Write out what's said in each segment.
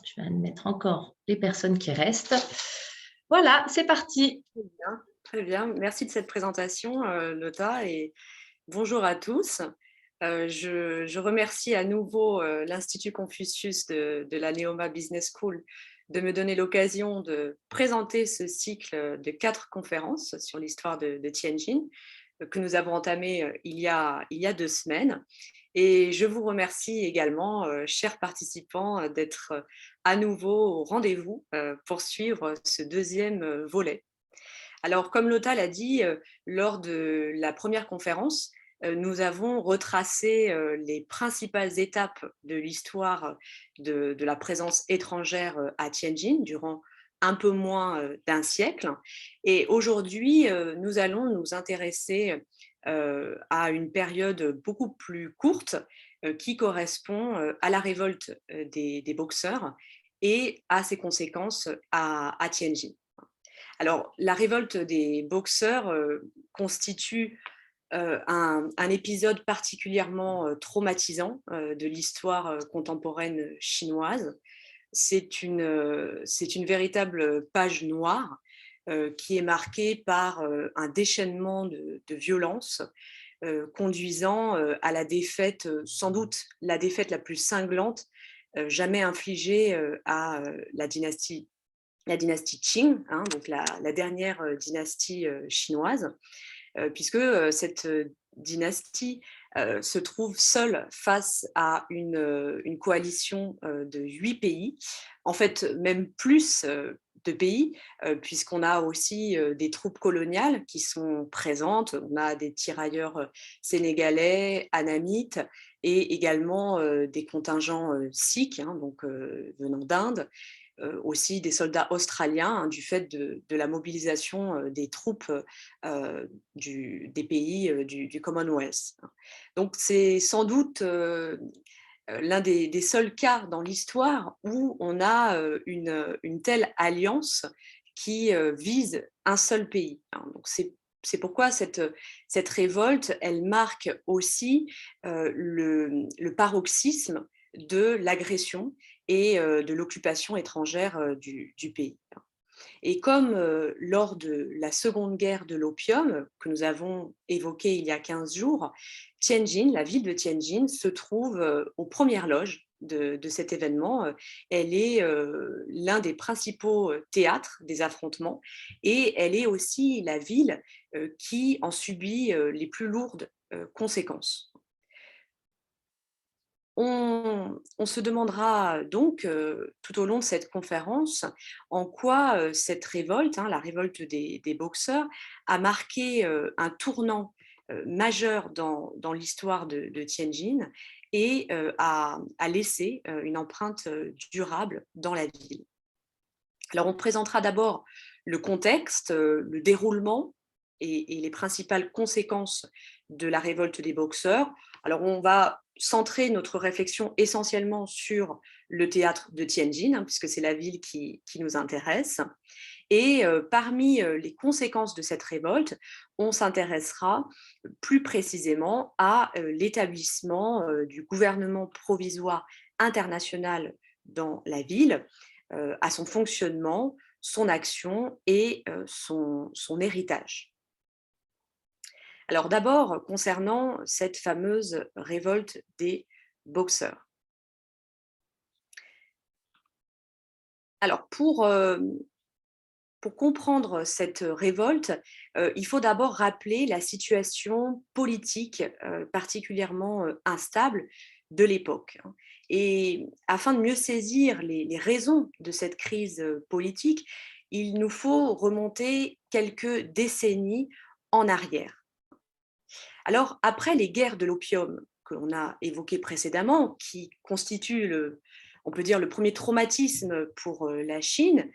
Je vais admettre encore les personnes qui restent. Voilà, c'est parti. Très bien, très bien. Merci de cette présentation, Nota, et bonjour à tous. Je remercie à nouveau l'Institut Confucius de la Neoma Business School de me donner l'occasion de présenter ce cycle de 4 conférences sur l'histoire de Tianjin que nous avons entamé il y a 2 semaines. Et je vous remercie également, chers participants, d'être à nouveau au rendez-vous pour suivre ce deuxième volet. Alors, comme Lothar l'a dit, lors de la première conférence, nous avons retracé les principales étapes de l'histoire de la présence étrangère à Tianjin durant un peu moins d'un siècle. Et aujourd'hui, nous allons nous intéresser à une période beaucoup plus courte qui correspond à la révolte des Boxers et à ses conséquences à Tianjin. Alors, la révolte des Boxers constitue un épisode particulièrement traumatisant de l'histoire contemporaine chinoise. C'est une véritable page noire qui est marquée par un déchaînement de violence conduisant à la défaite, sans doute la défaite la plus cinglante jamais infligée à la dynastie Qing, hein, donc la dernière dynastie chinoise, puisque cette dynastie se trouve seule face à une coalition de 8 pays, en fait même plus de pays, puisqu'on a aussi des troupes coloniales qui sont présentes, on a des tirailleurs sénégalais, annamites, et également des contingents sikhs, hein, donc venant d'Inde, aussi des soldats australiens, hein, du fait de la mobilisation des troupes des pays du Commonwealth. Donc c'est sans doute l'un des seuls cas dans l'histoire où on a une telle alliance qui vise un seul pays, hein. Donc c'est pourquoi cette révolte, elle marque aussi le paroxysme de l'agression et de l'occupation étrangère du pays. Et comme lors de la Seconde Guerre de l'opium, que nous avons évoquée il y a 15 jours, Tianjin, la ville de Tianjin, se trouve aux premières loges de cet événement. Elle est l'un des principaux théâtres des affrontements, et elle est aussi la ville qui en subit les plus lourdes conséquences. On se demandera donc tout au long de cette conférence en quoi cette révolte, hein, la révolte des Boxers, a marqué un tournant majeur dans l'histoire de Tianjin et a laissé une empreinte durable dans la ville. Alors on présentera d'abord le contexte, le déroulement et les principales conséquences de la révolte des Boxers. Alors on va centrer notre réflexion essentiellement sur le théâtre de Tianjin, hein, puisque c'est la ville qui nous intéresse. Et parmi les conséquences de cette révolte, on s'intéressera plus précisément à l'établissement du gouvernement provisoire international dans la ville, à son fonctionnement, son action et son héritage. Alors d'abord, concernant cette fameuse révolte des Boxers. Alors pour comprendre cette révolte, il faut d'abord rappeler la situation politique particulièrement instable de l'époque, hein. Et afin de mieux saisir les raisons de cette crise politique, il nous faut remonter quelques décennies en arrière. Alors, après les guerres de l'opium que l'on a évoquées précédemment, qui constituent on peut dire, le premier traumatisme pour la Chine,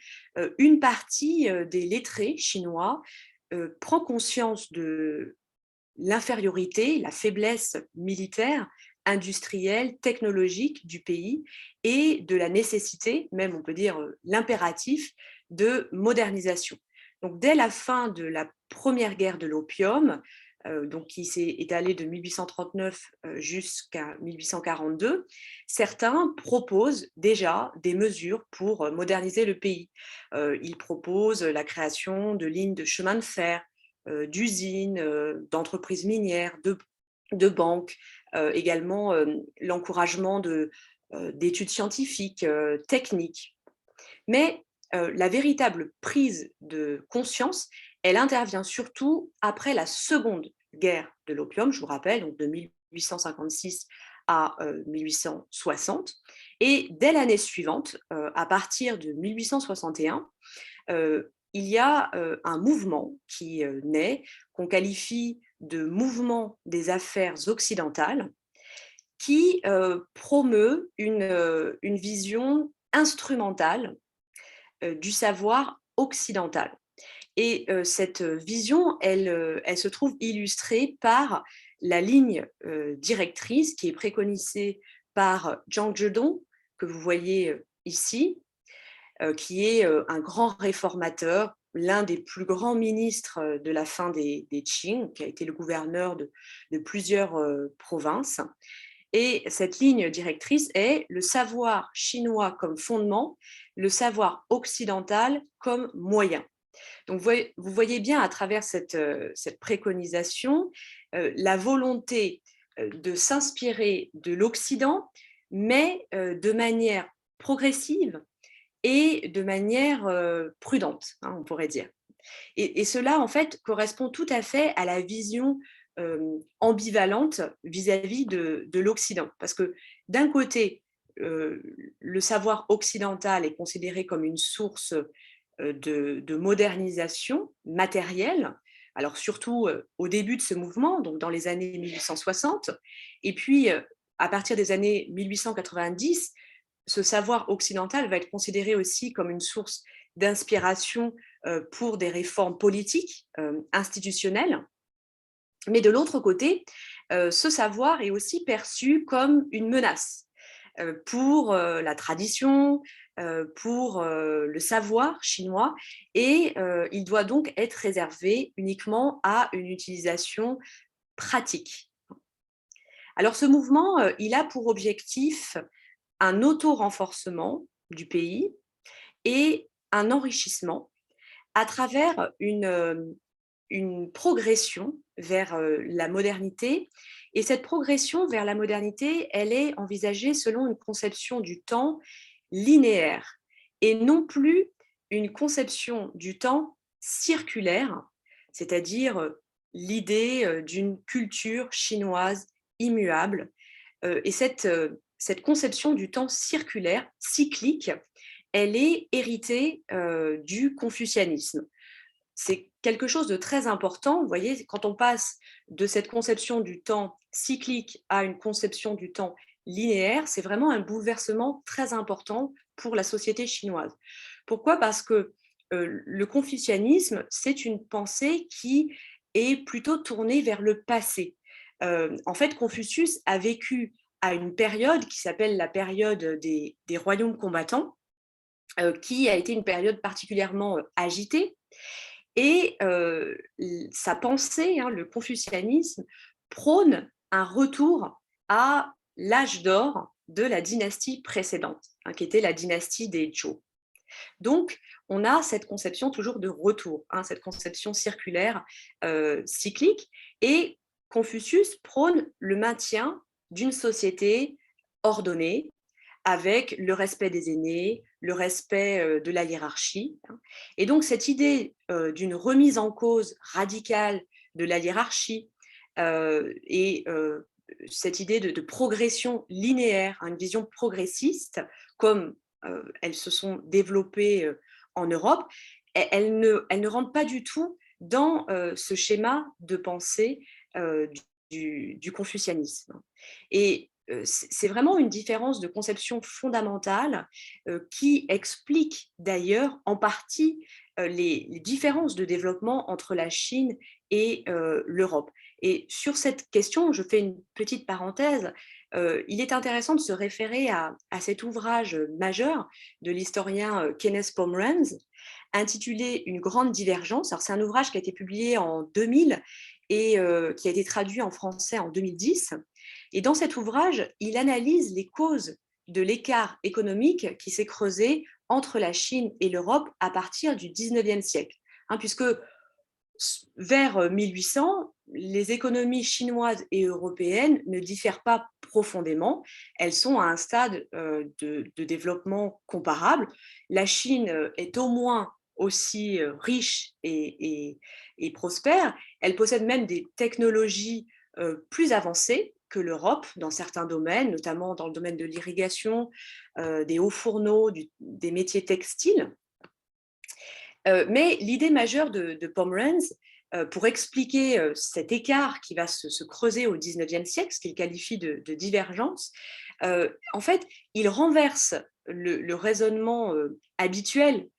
une partie des lettrés chinois prend conscience de l'infériorité, la faiblesse militaire, industrielle, technologique du pays et de la nécessité, même on peut dire l'impératif, de modernisation. Donc dès la fin de la première guerre de l'opium, donc qui s'est étalé de 1839 jusqu'à 1842, certains proposent déjà des mesures pour moderniser le pays. Ils proposent la création de lignes de chemin de fer, d'usines, d'entreprises minières, de banques, également l'encouragement d'études scientifiques, techniques. Mais la véritable prise de conscience, elle intervient surtout après la seconde guerre de l'opium, je vous rappelle, donc de 1856 à 1860. Et dès l'année suivante, à partir de 1861, il y a un mouvement qui naît, qu'on qualifie de mouvement des affaires occidentales, qui promeut une vision instrumentale du savoir occidental. Et cette vision, elle se trouve illustrée par la ligne directrice qui est préconisée par Zhang Zhedong, que vous voyez ici, qui est un grand réformateur, l'un des plus grands ministres de la fin des Qing, qui a été le gouverneur de plusieurs provinces. Et cette ligne directrice est le savoir chinois comme fondement, le savoir occidental comme moyen. Donc, vous voyez bien à travers cette préconisation la volonté de s'inspirer de l'Occident, mais de manière progressive et de manière prudente, hein, on pourrait dire. Et cela, en fait, correspond tout à fait à la vision ambivalente vis-à-vis de l'Occident. Parce que d'un côté, le savoir occidental est considéré comme une source de modernisation matérielle, alors surtout au début de ce mouvement, donc dans les années 1860, et puis à partir des années 1890, ce savoir occidental va être considéré aussi comme une source d'inspiration pour des réformes politiques, institutionnelles. Mais de l'autre côté, ce savoir est aussi perçu comme une menace pour la tradition, pour le savoir chinois, et il doit donc être réservé uniquement à une utilisation pratique. Alors ce mouvement, il a pour objectif un auto-renforcement du pays et un enrichissement à travers une progression vers la modernité. Et cette progression vers la modernité, elle est envisagée selon une conception du temps linéaire et non plus une conception du temps circulaire, c'est-à-dire l'idée d'une culture chinoise immuable. Et cette conception du temps circulaire, cyclique, elle est héritée du confucianisme. C'est quelque chose de très important. Vous voyez, quand on passe de cette conception du temps cyclique à une conception du temps linéaire, c'est vraiment un bouleversement très important pour la société chinoise. Pourquoi ? Parce que le confucianisme, c'est une pensée qui est plutôt tournée vers le passé. En fait, Confucius a vécu à une période qui s'appelle la période des royaumes combattants, qui a été une période particulièrement agitée. Et sa pensée, hein, le confucianisme, prône un retour à l'âge d'or de la dynastie précédente, hein, qui était la dynastie des Zhou. Donc, on a cette conception toujours de retour, hein, cette conception circulaire, cyclique, et Confucius prône le maintien d'une société ordonnée, avec le respect des aînés, le respect de la hiérarchie. Et donc cette idée d'une remise en cause radicale de la hiérarchie et cette idée de progression linéaire, une vision progressiste, comme elles se sont développées en Europe, elles ne rentrent pas du tout dans ce schéma de pensée du confucianisme. Et c'est vraiment une différence de conception fondamentale qui explique d'ailleurs en partie les différences de développement entre la Chine et l'Europe. Et sur cette question, je fais une petite parenthèse, il est intéressant de se référer à cet ouvrage majeur de l'historien Kenneth Pomeranz, intitulé Une grande divergence. Alors, c'est un ouvrage qui a été publié en 2000 et qui a été traduit en français en 2010. Et dans cet ouvrage, il analyse les causes de l'écart économique qui s'est creusé entre la Chine et l'Europe à partir du 19e siècle. Puisque vers 1800, les économies chinoises et européennes ne diffèrent pas profondément. Elles sont à un stade de développement comparable. La Chine est au moins aussi riche et prospère. Elle possède même des technologies plus avancées que l'Europe dans certains domaines, notamment dans le domaine de l'irrigation, des hauts fourneaux, des métiers textiles. Mais l'idée majeure de Pomerance, pour expliquer cet écart qui va se creuser au 19e siècle, ce qu'il qualifie de divergence, en fait, il renverse le raisonnement habituel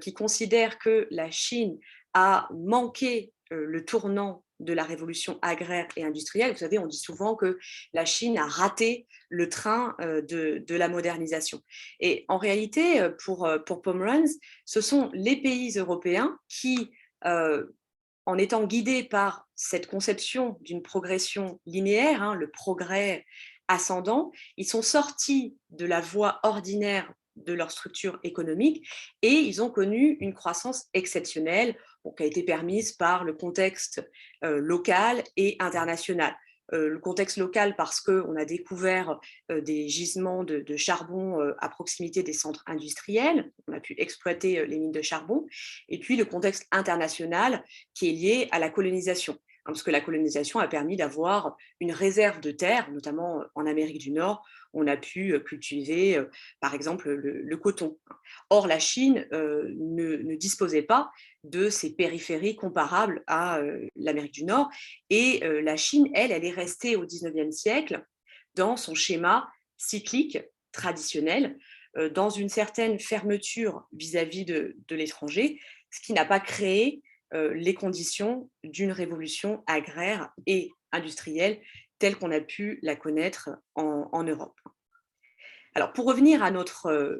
qui considère que la Chine a manqué le tournant de la révolution agraire et industrielle. Vous savez, on dit souvent que la Chine a raté le train de la modernisation. Et en réalité, pour Pomerance, ce sont les pays européens qui, en étant guidés par cette conception d'une progression linéaire, le progrès ascendant, ils sont sortis de la voie ordinaire de leur structure économique et ils ont connu une croissance exceptionnelle qui a été permise par le contexte local et international. Le contexte local parce qu'on a découvert des gisements de charbon à proximité des centres industriels, on a pu exploiter les mines de charbon, et puis le contexte international qui est lié à la colonisation. Parce que la colonisation a permis d'avoir une réserve de terre, notamment en Amérique du Nord, on a pu cultiver, par exemple, le coton. Or, la Chine ne disposait pas de ces périphéries comparables à l'Amérique du Nord. Et la Chine, elle est restée au 19e siècle dans son schéma cyclique traditionnel, dans une certaine fermeture vis-à-vis de l'étranger, ce qui n'a pas créé les conditions d'une révolution agraire et industrielle telle qu'on a pu la connaître en Europe. Alors, pour revenir à notre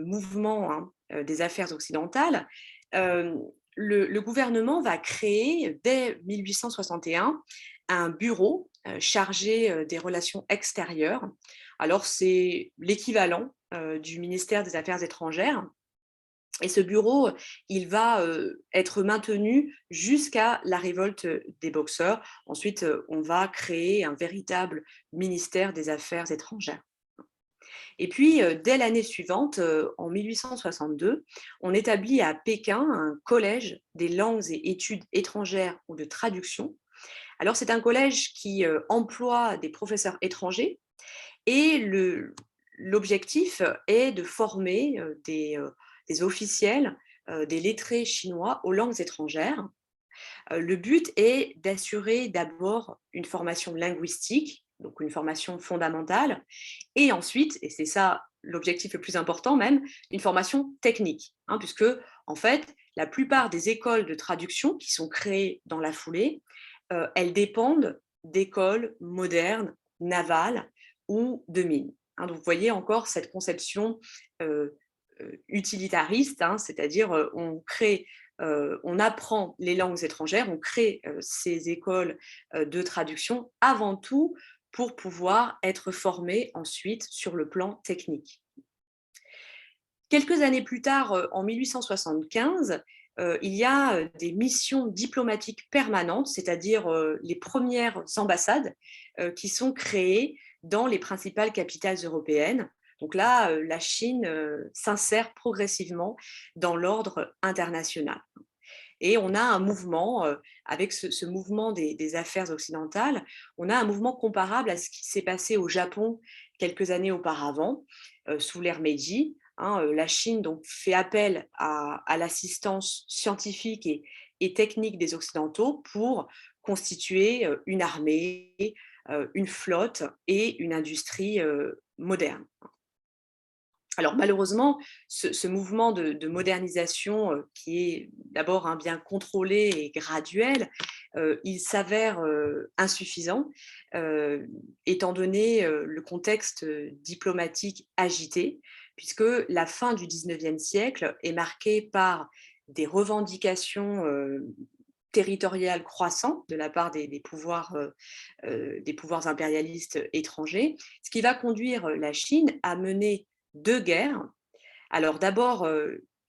mouvement des affaires occidentales, le gouvernement va créer dès 1861 un bureau chargé des relations extérieures. Alors, c'est l'équivalent du ministère des Affaires étrangères. Et ce bureau, il va être maintenu jusqu'à la révolte des Boxers. Ensuite, on va créer un véritable ministère des Affaires étrangères. Et puis, dès l'année suivante, en 1862, on établit à Pékin un collège des langues et études étrangères ou de traduction. Alors, c'est un collège qui emploie des professeurs étrangers et l'objectif est de former des officiels, des lettrés chinois aux langues étrangères. Le but est d'assurer d'abord une formation linguistique, donc une formation fondamentale, et ensuite, et c'est ça l'objectif le plus important même, une formation technique, puisque en fait, la plupart des écoles de traduction qui sont créées dans la foulée, elles dépendent d'écoles modernes, navales ou de mines. Donc vous voyez encore cette conception utilitariste, c'est-à-dire on apprend les langues étrangères, on crée ces écoles de traduction avant tout pour pouvoir être formé ensuite sur le plan technique. Quelques années plus tard, en 1875, il y a des missions diplomatiques permanentes, c'est-à-dire les premières ambassades qui sont créées dans les principales capitales européennes. Donc là, la Chine s'insère progressivement dans l'ordre international. Et on a un mouvement, avec ce mouvement des affaires occidentales, on a un mouvement comparable à ce qui s'est passé au Japon quelques années auparavant, sous l'ère Meiji. La Chine donc, fait appel à l'assistance scientifique et technique des Occidentaux pour constituer une armée, une flotte et une industrie moderne. Alors malheureusement, ce mouvement de modernisation qui est d'abord bien contrôlé et graduel, il s'avère insuffisant étant donné le contexte diplomatique agité, puisque la fin du 19e siècle est marquée par des revendications territorial croissant de la part des pouvoirs impérialistes étrangers, ce qui va conduire la Chine à mener 2 guerres. Alors d'abord,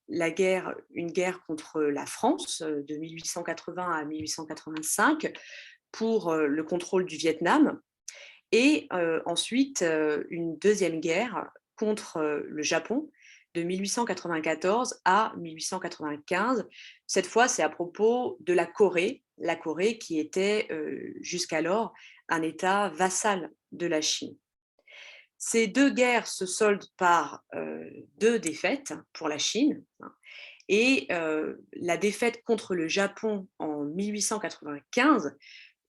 une guerre contre la France de 1880 à 1885 pour le contrôle du Vietnam, et ensuite une deuxième guerre contre le Japon de 1894 à 1895. Cette fois, c'est à propos de la Corée qui était jusqu'alors un État vassal de la Chine. Ces 2 guerres se soldent par 2 défaites pour la Chine, et la défaite contre le Japon en 1895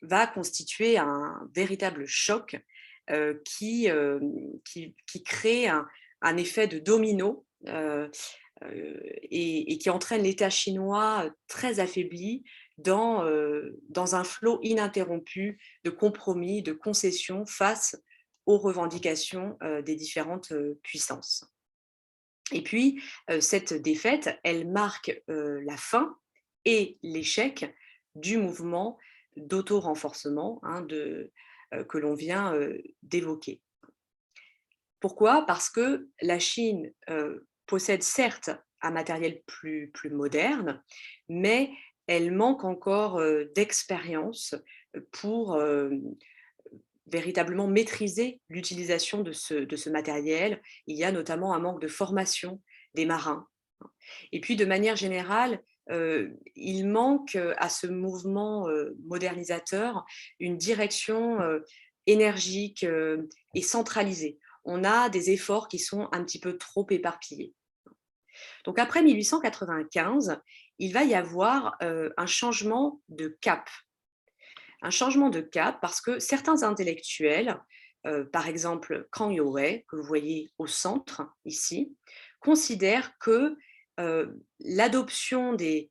va constituer un véritable choc qui crée un effet de domino et qui entraîne l'État chinois très affaibli dans un flot ininterrompu de compromis, de concessions face aux revendications des différentes puissances. Et puis, cette défaite, elle marque la fin et l'échec du mouvement d'auto-renforcement que l'on vient d'évoquer. Pourquoi ? Parce que la Chine possède certes un matériel plus moderne, mais elle manque encore d'expérience pour véritablement maîtriser l'utilisation de ce matériel. Il y a notamment un manque de formation des marins. Et puis, de manière générale, il manque à ce mouvement modernisateur une direction énergique et centralisée. On a des efforts qui sont un petit peu trop éparpillés. Donc après 1895, il va y avoir un changement de cap. Un changement de cap parce que certains intellectuels, par exemple Kang Youwei, que vous voyez au centre ici, considèrent que l'adoption des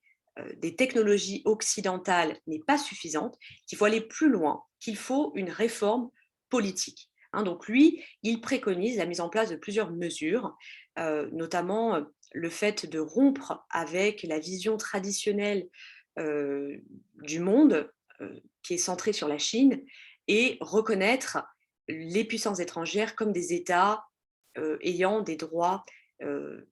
technologies occidentales n'est pas suffisante, qu'il faut aller plus loin, qu'il faut une réforme politique. Donc lui, il préconise la mise en place de plusieurs mesures, notamment le fait de rompre avec la vision traditionnelle du monde, qui est centrée sur la Chine, et reconnaître les puissances étrangères comme des États ayant des droits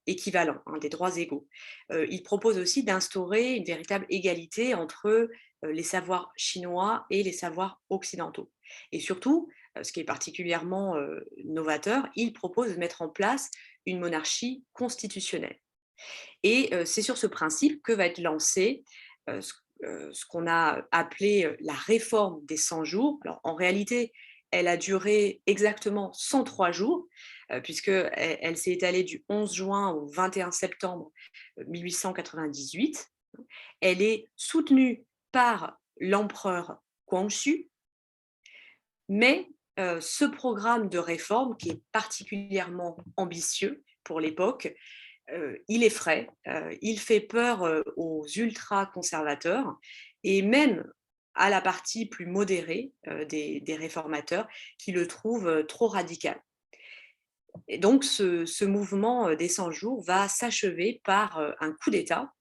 équivalents, des droits égaux. Il propose aussi d'instaurer une véritable égalité entre les savoirs chinois et les savoirs occidentaux. Et surtout, ce qui est particulièrement novateur, il propose de mettre en place une monarchie constitutionnelle. Et c'est sur ce principe que va être lancé ce qu'on a appelé la réforme des 100 jours. Alors, en réalité, elle a duré exactement 103 jours, puisqu'elle s'est étalée du 11 juin au 21 septembre 1898. Elle est soutenue par l'empereur Guangxu, mais ce programme de réforme, qui est particulièrement ambitieux pour l'époque, il effraie, il fait peur aux ultra-conservateurs et même à la partie plus modérée des réformateurs qui le trouvent trop radical. Et donc ce mouvement des 100 jours va s'achever par un coup d'État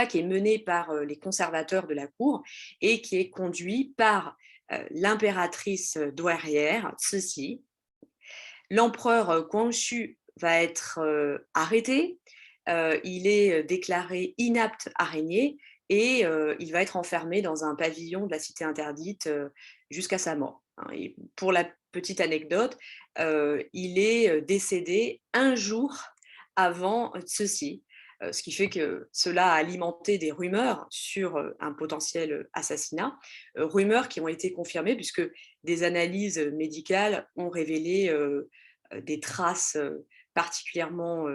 qui est mené par les conservateurs de la cour et qui est conduit par l'impératrice douairière, Cixi. L'empereur Guangxu va être arrêté, il est déclaré inapte à régner et il va être enfermé dans un pavillon de la cité interdite jusqu'à sa mort. Et pour la petite anecdote, il est décédé un jour avant ceci, ce qui fait que cela a alimenté des rumeurs sur un potentiel assassinat, rumeurs qui ont été confirmées puisque des analyses médicales ont révélé des traces particulièrement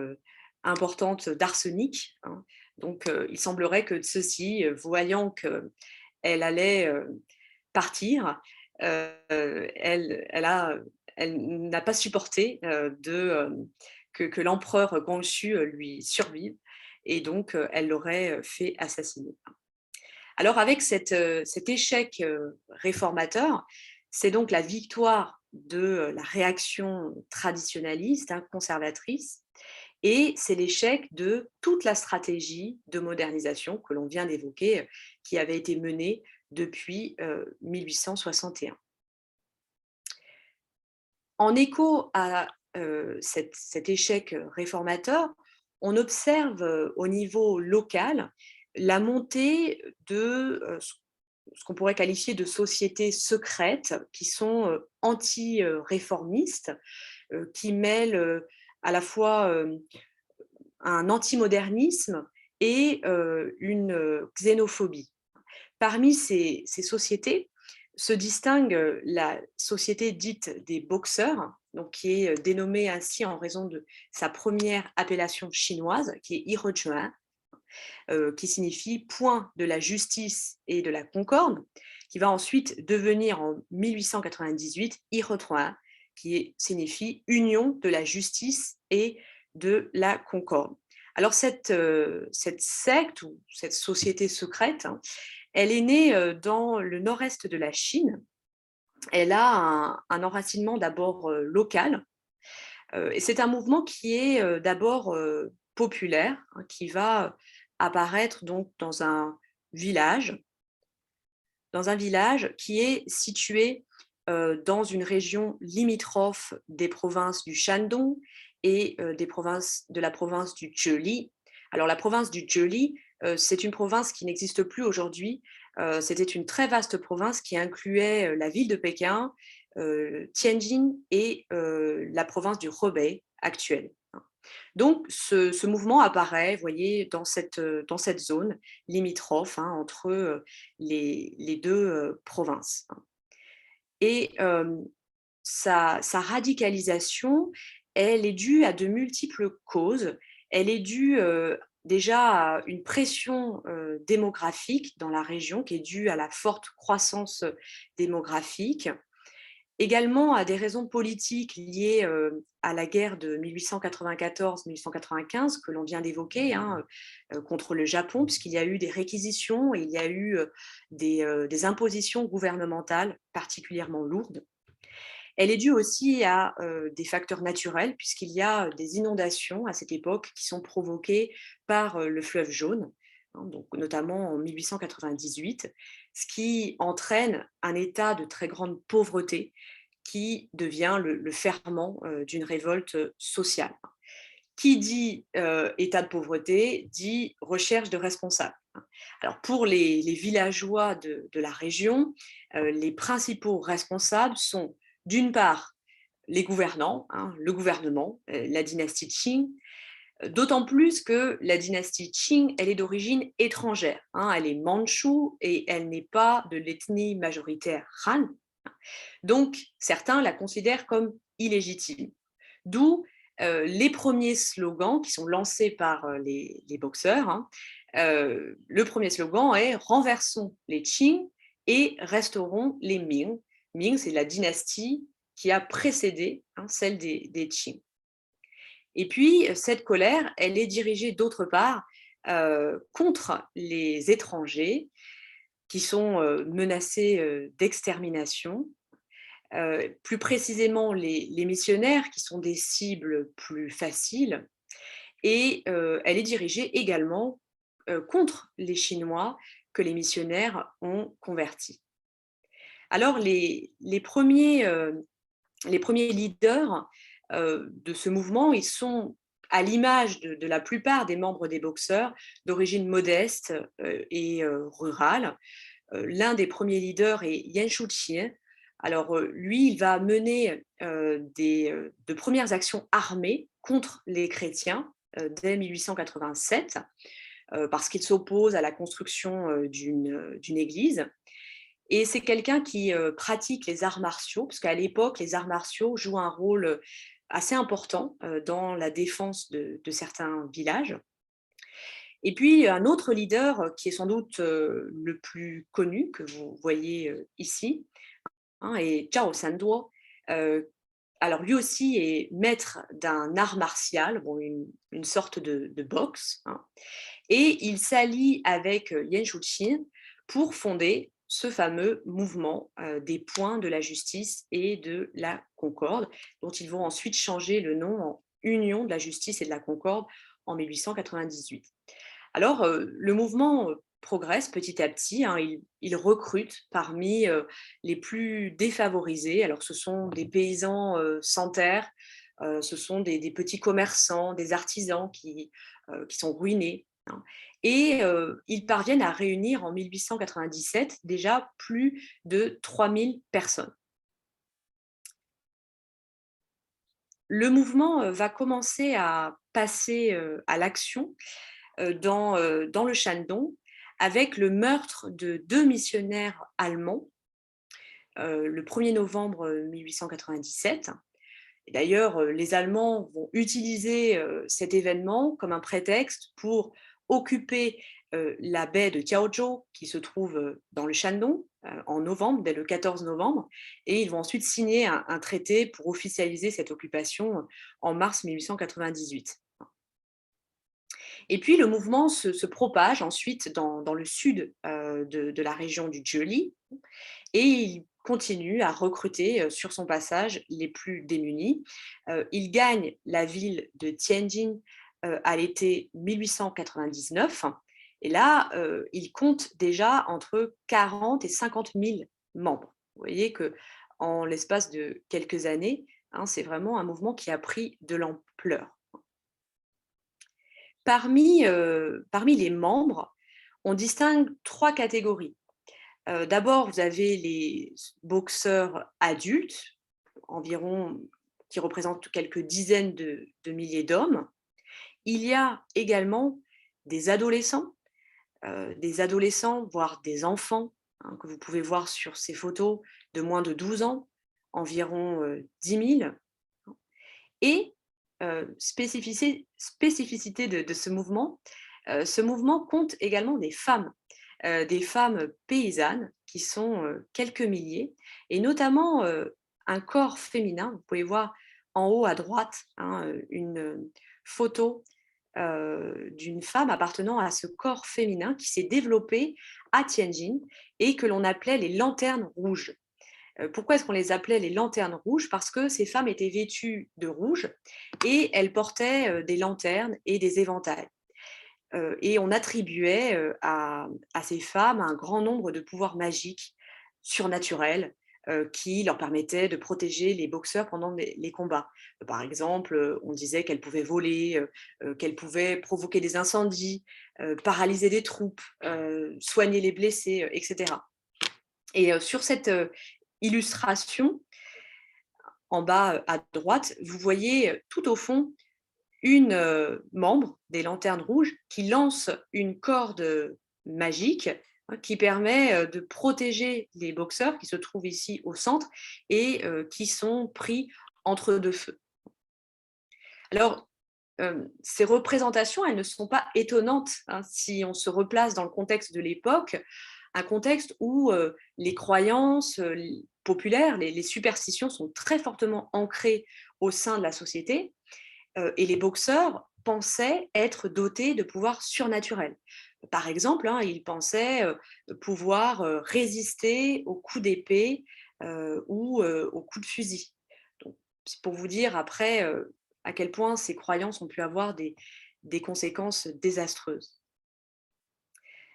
importantes d'arsenic. Donc, il semblerait que Cixi, voyant qu'elle allait partir, elle n'a pas supporté que l'empereur Guangxu lui survive, et donc elle l'aurait fait assassiner. Alors, avec cet échec réformateur, c'est donc la victoire de la réaction traditionnaliste, conservatrice, Et c'est l'échec de toute la stratégie de modernisation que l'on vient d'évoquer, qui avait été menée depuis 1861. En écho à cet échec réformateur, on observe au niveau local la montée de ce qu'on pourrait qualifier de sociétés secrètes qui sont anti-réformistes, qui mêlent à la fois un antimodernisme et une xénophobie. Parmi ces sociétés se distingue la société dite des boxeurs, donc qui est dénommée ainsi en raison de sa première appellation chinoise, qui est Yihechuan, qui signifie point de la justice et de la concorde, qui va ensuite devenir en 1898 Yihetuan, signifie union de la justice et de la concorde. Alors cette secte ou cette société secrète, hein, elle est née dans le nord-est de la Chine. Elle a un enracinement d'abord local, et c'est un mouvement qui est d'abord populaire, hein, qui va apparaître donc village, dans un village qui est situé dans une région limitrophe des provinces du Shandong et de la province du Zhejiang. Alors la province du Zhejiang, c'est une province qui n'existe plus aujourd'hui. C'était une très vaste province qui incluait la ville de Pékin, Tianjin et la province du Hebei actuelle. Donc, ce mouvement apparaît, vous voyez, dans cette zone limitrophe, hein, entre les deux provinces. Et sa radicalisation, elle est due à de multiples causes. Elle est due déjà à une pression démographique dans la région qui est due à la forte croissance démographique, également à des raisons politiques liées à la guerre de 1894-1895 que l'on vient d'évoquer, hein, contre le Japon, puisqu'il y a eu des réquisitions et il y a eu des impositions gouvernementales particulièrement lourdes. Elle est due aussi à des facteurs naturels, puisqu'il y a des inondations à cette époque qui sont provoquées par le fleuve Jaune, hein, donc notamment en 1898, ce qui entraîne un état de très grande pauvreté qui devient le ferment d'une révolte sociale. Qui dit état de pauvreté dit recherche de responsables. Alors pour les villageois de la région, les principaux responsables sont d'une part les gouvernants, hein, le gouvernement, la dynastie Qing, d'autant plus que la dynastie Qing, elle est d'origine étrangère, hein, elle est mandchoue et elle n'est pas de l'ethnie majoritaire Han. Donc certains la considèrent comme illégitime. D'où les premiers slogans qui sont lancés par les boxeurs. Hein. Le premier slogan est « Renversons les Qing et restaurons les Ming ». Ming, c'est la dynastie qui a précédé, hein, celle des Qing. Et puis, cette colère, elle est dirigée d'autre part contre les étrangers qui sont menacés d'extermination. Plus précisément les missionnaires, qui sont des cibles plus faciles, et elle est dirigée également contre les Chinois que les missionnaires ont convertis. Alors les premiers leaders de ce mouvement, ils sont à l'image de la plupart des membres des boxeurs, d'origine modeste et rurale. L'un des premiers leaders est Yan Shuqian. Alors lui, il va mener de premières actions armées contre les chrétiens dès 1887, parce qu'il s'oppose à la construction d'une église. Et c'est quelqu'un qui pratique les arts martiaux, parce qu'à l'époque, les arts martiaux jouent un rôle assez important dans la défense de certains villages. Et puis, un autre leader qui est sans doute le plus connu, que vous voyez ici, hein, est Zhao Sanduo. Alors, lui aussi est maître d'un art martial, bon, une sorte de boxe, hein, et il s'allie avec Yan Shuqian pour fonder ce fameux mouvement des points de la justice et de la concorde, dont ils vont ensuite changer le nom en Union de la justice et de la concorde en 1898. Alors, le mouvement progresse petit à petit, hein, il recrute parmi les plus défavorisés. Alors, ce sont des paysans sans terre, ce sont des petits commerçants, des artisans qui sont ruinés, hein. Et ils parviennent à réunir en 1897 déjà plus de 3000 personnes. Le mouvement va commencer à passer à l'action dans le Shandong avec le meurtre de 2 missionnaires allemands le 1er novembre 1897. Et d'ailleurs, les Allemands vont utiliser cet événement comme un prétexte pour occuper la baie de Tiaozhou, qui se trouve dans le Shandong, en novembre, dès le 14 novembre, et ils vont ensuite signer un traité pour officialiser cette occupation en mars 1898. Et puis le mouvement se propage ensuite dans le sud de la région du Jiuli, et il continue à recruter sur son passage les plus démunis. Il gagne la ville de Tianjin à l'été 1899, et là, il compte déjà entre 40 et 50 000 membres. Vous voyez qu'en l'espace de quelques années, hein, c'est vraiment un mouvement qui a pris de l'ampleur. Parmi les membres, on distingue 3 catégories. D'abord, vous avez les boxeurs adultes, environ, qui représentent quelques dizaines de milliers d'hommes. Il y a également des adolescents, voire des enfants, hein, que vous pouvez voir sur ces photos, de moins de 12 ans, environ 10 000. Et spécificité de ce mouvement compte également des femmes paysannes qui sont quelques milliers, et notamment un corps féminin. Vous pouvez voir en haut à droite, hein, une photo d'une femme appartenant à ce corps féminin qui s'est développé à Tianjin et que l'on appelait les lanternes rouges. Pourquoi est-ce qu'on les appelait les lanternes rouges? Parce que ces femmes étaient vêtues de rouge et elles portaient des lanternes et des éventails. Et on attribuait à ces femmes un grand nombre de pouvoirs magiques, surnaturels, qui leur permettaient de protéger les boxeurs pendant les combats. Par exemple, on disait qu'elles pouvaient voler, qu'elles pouvaient provoquer des incendies, paralyser des troupes, soigner les blessés, etc. Et sur cette illustration, en bas à droite, vous voyez tout au fond une membre des lanternes rouges qui lance une corde magique, hein, qui permet de protéger les boxeurs qui se trouvent ici au centre et qui sont pris entre deux feux. Alors, ces représentations, elles ne sont pas étonnantes, hein, si on se replace dans le contexte de l'époque, un contexte où les croyances populaires, les superstitions sont très fortement ancrées au sein de la société, et les boxeurs pensaient être dotés de pouvoirs surnaturels. Par exemple, hein, ils pensaient pouvoir résister aux coups d'épée ou aux coups de fusil. Donc, c'est pour vous dire après à quel point ces croyances ont pu avoir des conséquences désastreuses.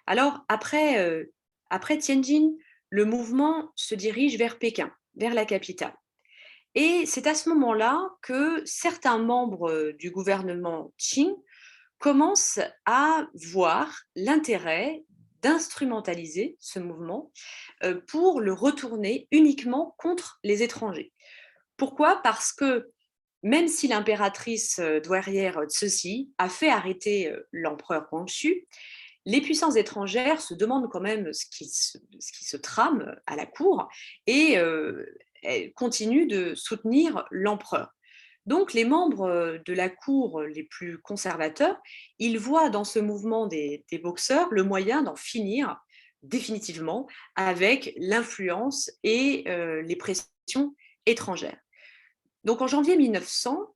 Alors, après Tianjin, le mouvement se dirige vers Pékin, vers la capitale. Et c'est à ce moment-là que certains membres du gouvernement Qing commencent à voir l'intérêt d'instrumentaliser ce mouvement pour le retourner uniquement contre les étrangers. Pourquoi? Parce que même si l'impératrice douairière Cixi a fait arrêter l'empereur Guangxu, les puissances étrangères se demandent quand même ce qui se trame à la cour, et elles continuent de soutenir l'empereur. Donc les membres de la cour les plus conservateurs, ils voient dans ce mouvement des boxeurs le moyen d'en finir définitivement avec l'influence et les pressions étrangères. Donc en janvier 1900,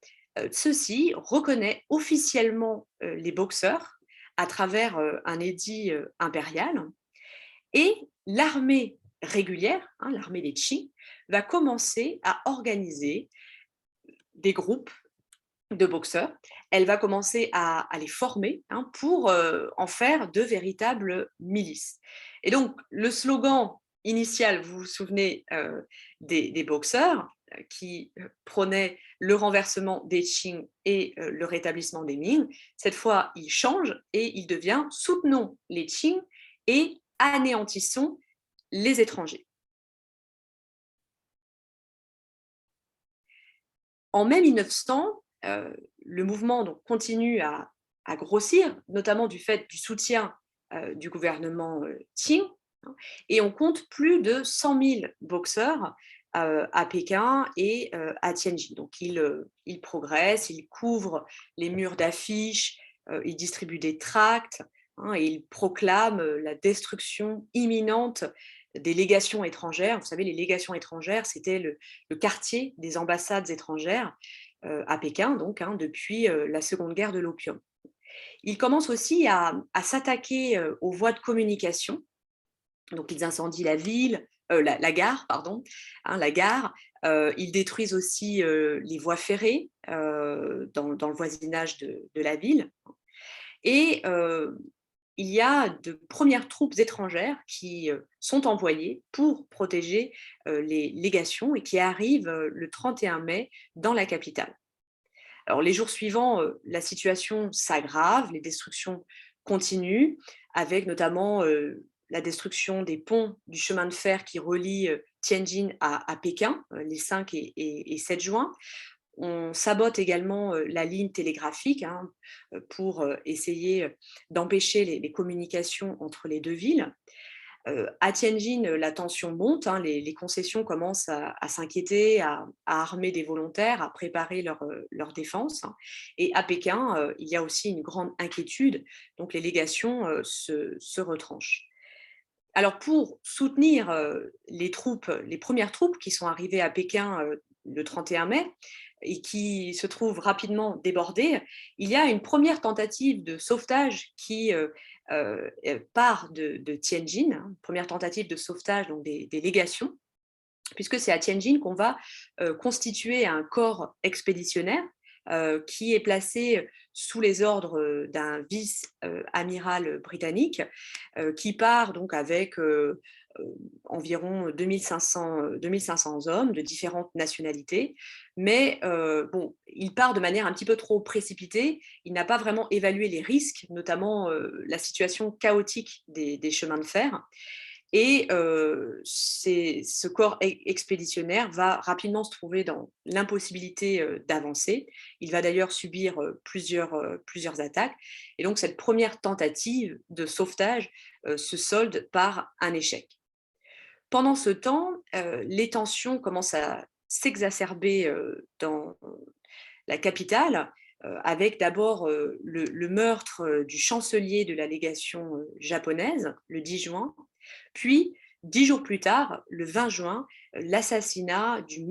Cixi reconnaît officiellement les boxeurs à travers un édit impérial, et l'armée régulière, hein, l'armée des Qing, va commencer à organiser des groupes de boxeurs. Elle va commencer à les former pour en faire de véritables milices. Et donc, le slogan initial, vous vous souvenez, des boxeurs qui prônaient le renversement des Qing et le rétablissement des Ming, cette fois, il change et il devient soutenons les Qing et anéantissons les étrangers. En mai 1900, le mouvement donc, continue à grossir, notamment du fait du soutien du gouvernement Qing, et on compte plus de 100 000 boxeurs à Pékin et à Tianjin. Donc ils progressent, ils couvrent les murs d'affiches, ils distribuent des tracts, et ils proclament la destruction imminente des légations étrangères. Vous savez, les légations étrangères, c'était le quartier des ambassades étrangères à Pékin, donc, depuis la Seconde Guerre de l'opium. Ils commencent aussi à s'attaquer aux voies de communication. Donc, ils incendient la ville, la gare, pardon, la gare. Ils détruisent aussi les voies ferrées dans le voisinage de la ville. Et il y a de premières troupes étrangères qui sont envoyées pour protéger les légations et qui arrivent le 31 mai dans la capitale. Alors, les jours suivants, la situation s'aggrave, les destructions continuent, avec notamment la destruction des ponts du chemin de fer qui relie Tianjin à Pékin, les 5 et 7 juin. On sabote également la ligne télégraphique pour essayer d'empêcher les communications entre les deux villes. À Tianjin, la tension monte, les concessions commencent à s'inquiéter, à armer des volontaires, à préparer leur défense. Et à Pékin, il y a aussi une grande inquiétude, donc les légations se retranchent. Alors pour soutenir les premières troupes qui sont arrivées à Pékin le 31 mai et qui se trouvent rapidement débordées, il y a une première tentative de sauvetage qui part de Tianjin, une première tentative de sauvetage donc des légations, puisque c'est à Tianjin qu'on va constituer un corps expéditionnaire qui est placé sous les ordres d'un vice-amiral britannique qui part donc avec environ 2500 hommes de différentes nationalités. Mais bon, il part de manière un petit peu trop précipitée. Il n'a pas vraiment évalué les risques, notamment la situation chaotique des chemins de fer. Et ce corps expéditionnaire va rapidement se trouver dans l'impossibilité d'avancer. Il va d'ailleurs subir plusieurs attaques. Et donc, cette première tentative de sauvetage se solde par un échec. Pendant ce temps, les tensions commencent à s'exacerber dans la capitale, avec d'abord le meurtre du chancelier de la légation japonaise, le 10 juin, puis 10 jours plus tard, le 20 juin, l'assassinat du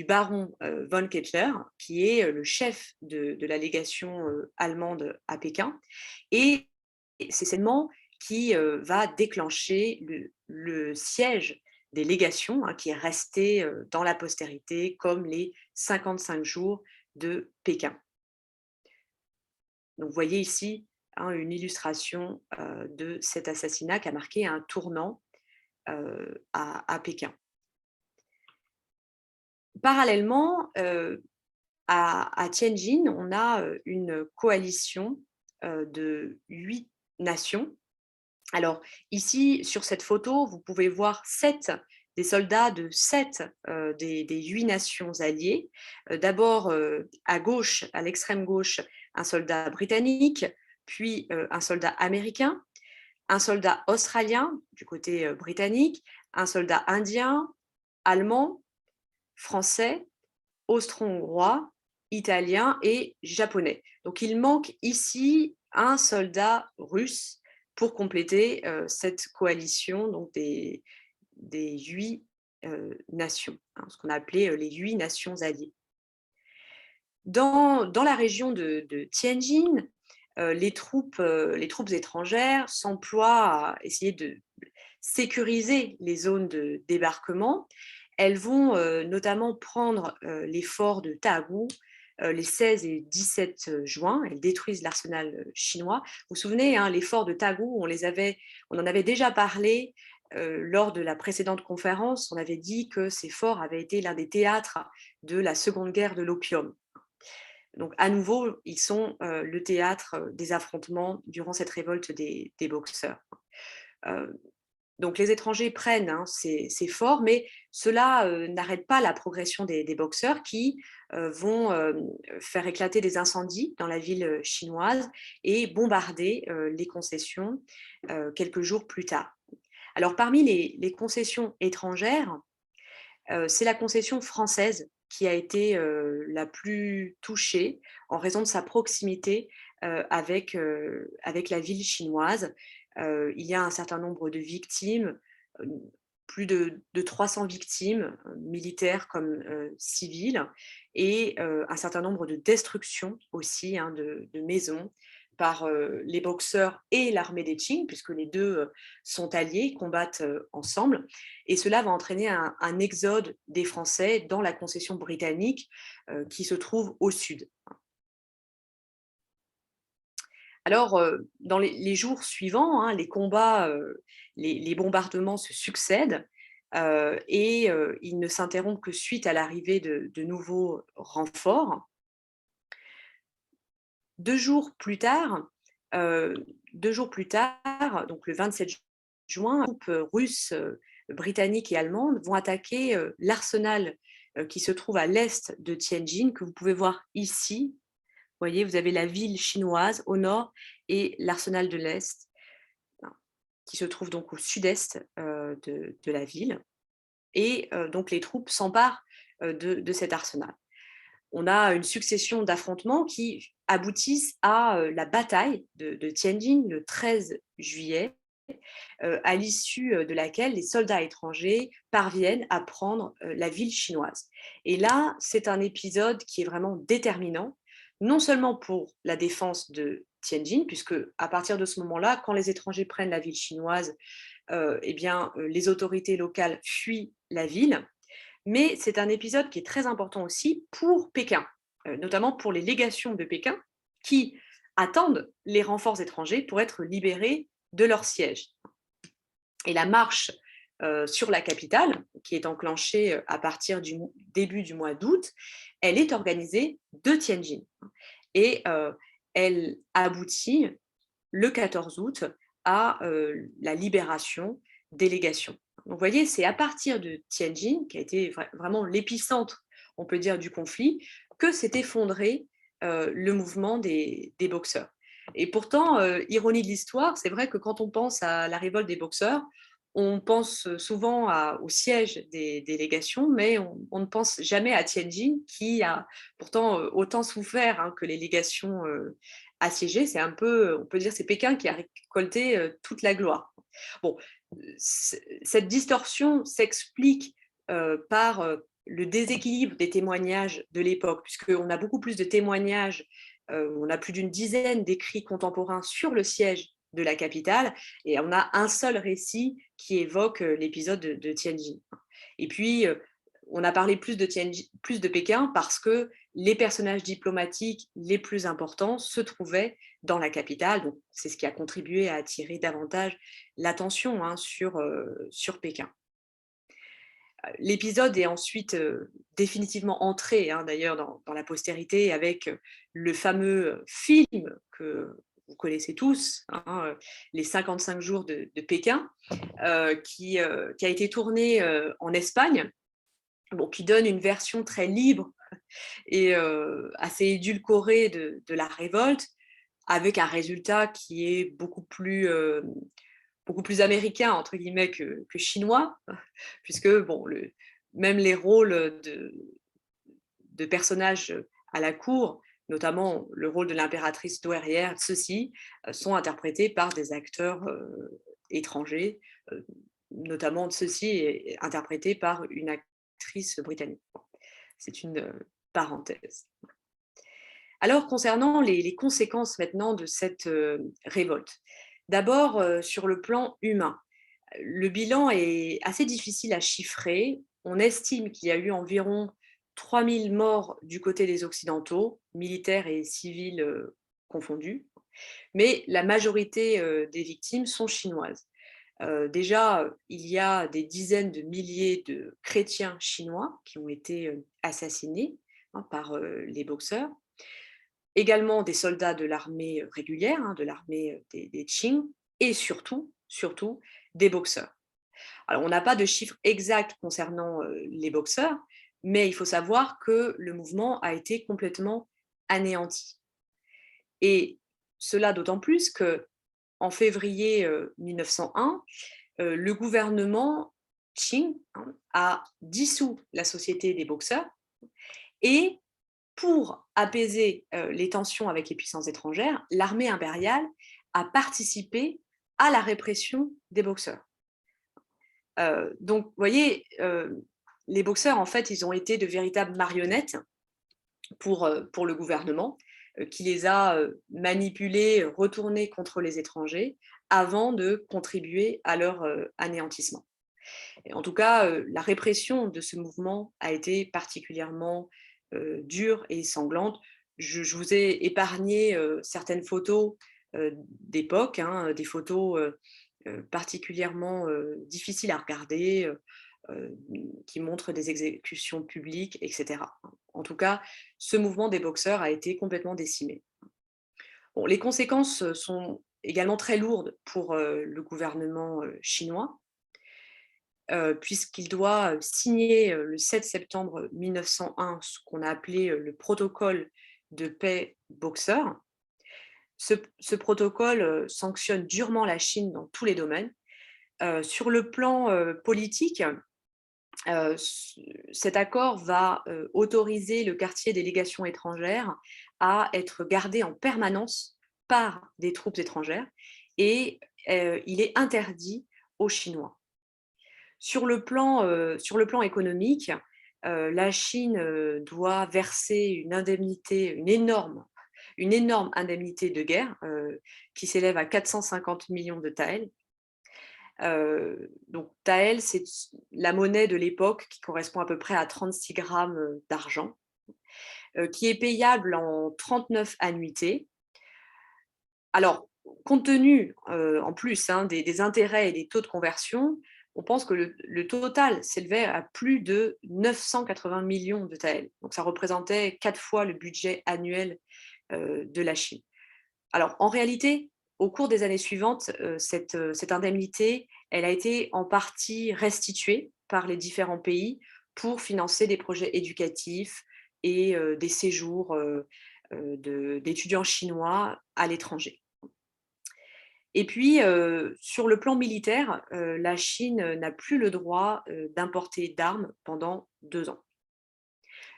baron von Kettler, qui est le chef de la légation allemande à Pékin. Et c'est cet événement qui va déclencher le siège des légations, qui est resté dans la postérité comme les 55 jours de Pékin. Donc, vous voyez ici une illustration de cet assassinat qui a marqué un tournant à Pékin. Parallèlement, à Tianjin, on a une coalition de 8 nations. Alors ici, sur cette photo, vous pouvez voir 7 des soldats de 7 des 8 nations alliées. D'abord, à gauche, à l'extrême gauche, un soldat britannique, puis un soldat américain, un soldat australien du côté britannique, un soldat indien, allemand, français, austro-hongrois, italien et japonais. Donc il manque ici un soldat russe pour compléter cette coalition donc des 8 nations, ce qu'on a appelé les 8 nations alliées. Dans la région de Tianjin, les troupes étrangères s'emploient à essayer de sécuriser les zones de débarquement. Elles vont notamment prendre les forts de Taagou les 16 et 17 juin. Elles détruisent l'arsenal chinois. Vous vous souvenez, hein, les forts de Taagou, on en avait déjà parlé lors de la précédente conférence. On avait dit que ces forts avaient été l'un des théâtres de la Seconde Guerre de l'opium. Donc, à nouveau, ils sont le théâtre des affrontements durant cette révolte des boxeurs. Donc, les étrangers prennent ces forts, mais cela n'arrête pas la progression des boxeurs qui vont faire éclater des incendies dans la ville chinoise et bombarder les concessions quelques jours plus tard. Alors, parmi les concessions étrangères, c'est la concession française qui a été la plus touchée en raison de sa proximité avec la ville chinoise. Il y a un certain nombre de victimes, plus de 300 victimes, militaires comme civiles, et un certain nombre de destructions aussi de maisons par les boxeurs et l'armée des Qing, puisque les deux sont alliés, combattent ensemble. Et cela va entraîner un exode des Français dans la concession britannique qui se trouve au sud. Alors, dans les jours suivants, les combats, les bombardements se succèdent et ils ne s'interrompent que suite à l'arrivée de nouveaux renforts. 2 jours plus tard, donc le 27 juin, les troupes russes, britanniques et allemandes vont attaquer l'arsenal qui se trouve à l'est de Tianjin, que vous pouvez voir ici. Vous voyez, vous avez la ville chinoise au nord et l'arsenal de l'Est, qui se trouve donc au sud-est de la ville. Et donc les troupes s'emparent de cet arsenal. On a une succession d'affrontements qui aboutissent à la bataille de Tianjin le 13 juillet, à l'issue de laquelle les soldats étrangers parviennent à prendre la ville chinoise. Et là, c'est un épisode qui est vraiment déterminant, non seulement pour la défense de Tianjin, puisque à partir de ce moment-là, quand les étrangers prennent la ville chinoise, les autorités locales fuient la ville, mais c'est un épisode qui est très important aussi pour Pékin, notamment pour les légations de Pékin qui attendent les renforts étrangers pour être libérés de leur siège. Et la marche sur la capitale, qui est enclenchée à partir du début du mois d'août, elle est organisée de Tianjin. Et elle aboutit le 14 août à la libération des légations. Donc, vous voyez, c'est à partir de Tianjin, qui a été vraiment l'épicentre, on peut dire, du conflit, que s'est effondré le mouvement des boxeurs. Et pourtant, ironie de l'histoire, c'est vrai que quand on pense à la révolte des boxeurs, on pense souvent au siège des délégations, mais on ne pense jamais à Tianjin, qui a pourtant autant souffert que les légations assiégées. C'est un peu, on peut dire, c'est Pékin qui a récolté toute la gloire. Bon, cette distorsion s'explique par le déséquilibre des témoignages de l'époque, puisqu'on a beaucoup plus de témoignages, on a plus d'une dizaine d'écrits contemporains sur le siège de la capitale, et on a un seul récit qui évoque l'épisode de Tianjin. Et puis, on a parlé plus de Pékin parce que les personnages diplomatiques les plus importants se trouvaient dans la capitale. Donc, c'est ce qui a contribué à attirer davantage l'attention sur Pékin. L'épisode est ensuite définitivement entré, d'ailleurs, dans la postérité avec le fameux film que vous connaissez tous, les 55 jours de Pékin, qui a été tourné en Espagne, qui donne une version très libre et assez édulcorée de la révolte, avec un résultat qui est beaucoup plus américain, entre guillemets, que chinois, puisque même les rôles de personnages à la cour, notamment le rôle de l'impératrice douairière, ceux-ci sont interprétés par des acteurs étrangers, notamment ceux-ci interprétés par une actrice britannique. C'est une parenthèse. Alors, concernant les conséquences maintenant de cette révolte, d'abord sur le plan humain, le bilan est assez difficile à chiffrer. on estime qu'il y a eu environ 3000 morts du côté des Occidentaux, militaires et civils confondus, mais la majorité des victimes sont chinoises. Déjà, il y a des dizaines de milliers de chrétiens chinois qui ont été assassinés par les boxeurs. Également des soldats de l'armée régulière, de l'armée des Qing, et surtout des boxeurs. Alors, on n'a pas de chiffres exacts concernant les boxeurs, mais il faut savoir que le mouvement a été complètement anéanti. Et cela d'autant plus que en février 1901, le gouvernement Qing a dissous la Société des boxeurs et pour apaiser les tensions avec les puissances étrangères, l'armée impériale a participé à la répression des boxeurs. Donc, vous voyez, les boxeurs, en fait, ils ont été de véritables marionnettes pour le gouvernement, qui les a manipulés, retournés contre les étrangers, avant de contribuer à leur anéantissement. Et en tout cas, la répression de ce mouvement a été particulièrement dure et sanglante. Je vous ai épargné certaines photos d'époque, des photos particulièrement difficiles à regarder, qui montrent des exécutions publiques, etc. En tout cas, ce mouvement des boxeurs a été complètement décimé. Bon, les conséquences sont également très lourdes pour le gouvernement chinois, puisqu'il doit signer le 7 septembre 1901 ce qu'on a appelé le protocole de paix boxeur. Ce protocole sanctionne durement la Chine dans tous les domaines. Sur le plan politique, cet accord va autoriser le quartier des légations étrangères à être gardé en permanence par des troupes étrangères et il est interdit aux Chinois. Sur le plan économique, la Chine doit verser une indemnité, une énorme indemnité de guerre qui s'élève à 450 millions de taels. Donc tael, c'est la monnaie de l'époque qui correspond à peu près à 36 grammes d'argent, qui est payable en 39 annuités. Alors, compte tenu en plus des intérêts et des taux de conversion, on pense que le total s'élevait à plus de 980 millions de taels. Donc ça représentait 4 fois le budget annuel de la Chine. Alors en réalité, au cours des années suivantes, cette indemnité, elle a été en partie restituée par les différents pays pour financer des projets éducatifs et des séjours d'étudiants chinois à l'étranger. Et puis, sur le plan militaire, la Chine n'a plus le droit d'importer d'armes pendant 2 ans.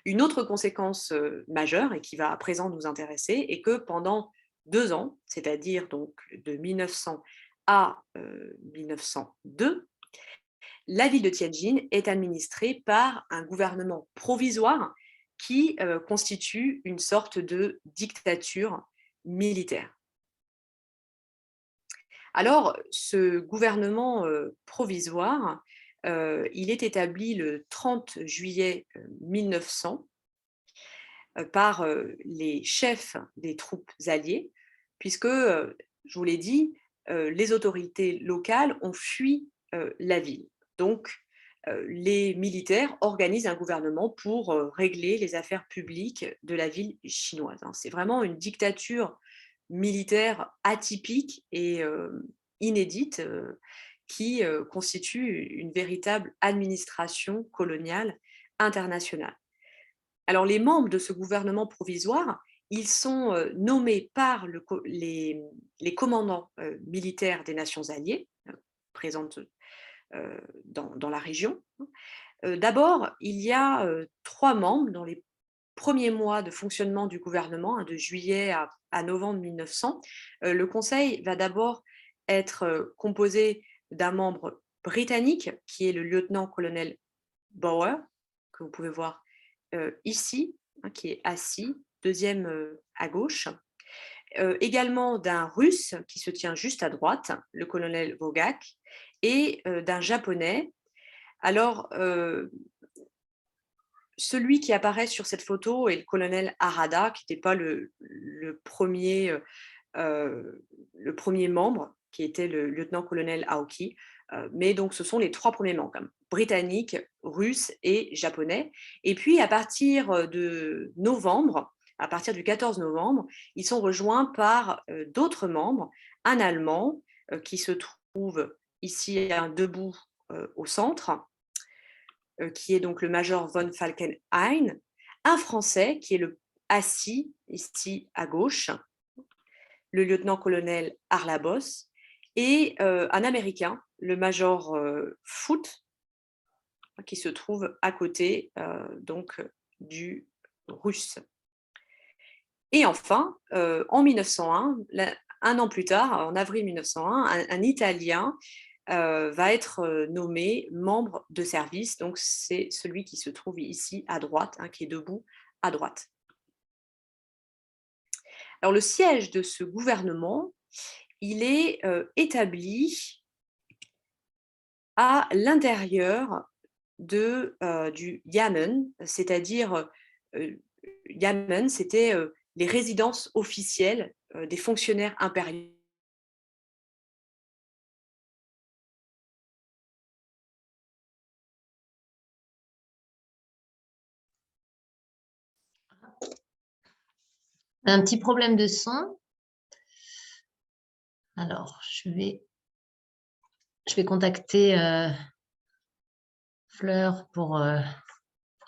Une autre conséquence majeure, et qui va à présent nous intéresser, est que pendant 2 ans, c'est-à-dire donc de 1900 à 1902, la ville de Tianjin est administrée par un gouvernement provisoire qui constitue une sorte de dictature militaire. Alors, ce gouvernement provisoire, il est établi le 30 juillet 1900 par les chefs des troupes alliées, puisque, je vous l'ai dit, les autorités locales ont fui la ville. Donc, les militaires organisent un gouvernement pour régler les affaires publiques de la ville chinoise. C'est vraiment une dictature militaire atypique et inédite qui constitue une véritable administration coloniale internationale. Alors, les membres de ce gouvernement provisoire, ils sont nommés par les commandants militaires des Nations alliées, présentes dans la région. D'abord, il y a 3 membres dans les premiers mois de fonctionnement du gouvernement, de juillet à novembre 1900. Le conseil va d'abord être composé d'un membre britannique, qui est le lieutenant-colonel Bauer, que vous pouvez voir ici, qui est assis, deuxième à gauche. Également d'un russe qui se tient juste à droite, le colonel Vogak, et d'un japonais. Alors, celui qui apparaît sur cette photo est le colonel Harada, qui n'était pas le premier membre, qui était le lieutenant-colonel Aoki. Mais donc, ce sont les 3 premiers membres, comme britanniques, russes et japonais. Et puis, à partir de novembre, à partir du 14 novembre, ils sont rejoints par d'autres membres, un Allemand qui se trouve ici debout au centre, qui est donc le major von Falkenhayn, un Français qui est assis ici à gauche, le lieutenant-colonel Arlabos, et un Américain, le major Foote, qui se trouve à côté donc du Russe. Et enfin, en 1901, un an plus tard, en avril 1901, un Italien va être nommé membre de service. Donc, c'est celui qui se trouve ici à droite, qui est debout à droite. Alors, le siège de ce gouvernement, il est établi à l'intérieur du Yamen, c'est-à-dire Yamen, c'était les résidences officielles des fonctionnaires impériaux. Un petit problème de son. Alors, je vais contacter Fleur pour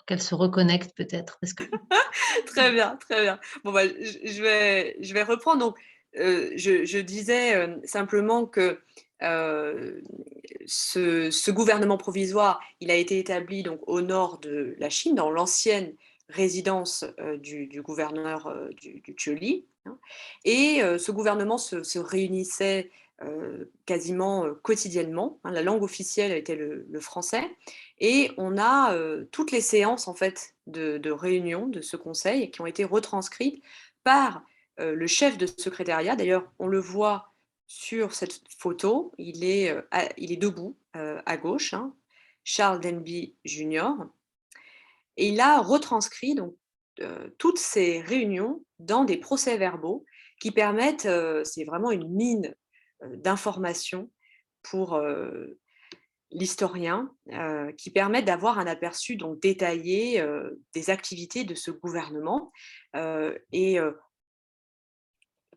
qu'elle se reconnecte peut-être. Parce que... Très bien, très bien. Bon, bah, je vais reprendre. Donc, je disais simplement que ce gouvernement provisoire, il a été établi donc, au nord de la Chine, dans l'ancienne résidence du gouverneur du Choli. Et ce gouvernement se réunissait quasiment quotidiennement. La langue officielle était le français. Et on a toutes les séances en fait, de réunion de ce conseil qui ont été retranscrites par le chef de secrétariat. D'ailleurs, on le voit sur cette photo, il est debout à gauche, Charles Denby Jr. Et il a retranscrit donc, toutes ces réunions dans des procès-verbaux qui permettent, c'est vraiment une mine d'informations pour l'historien, qui permettent d'avoir un aperçu donc, détaillé des activités de ce gouvernement. Et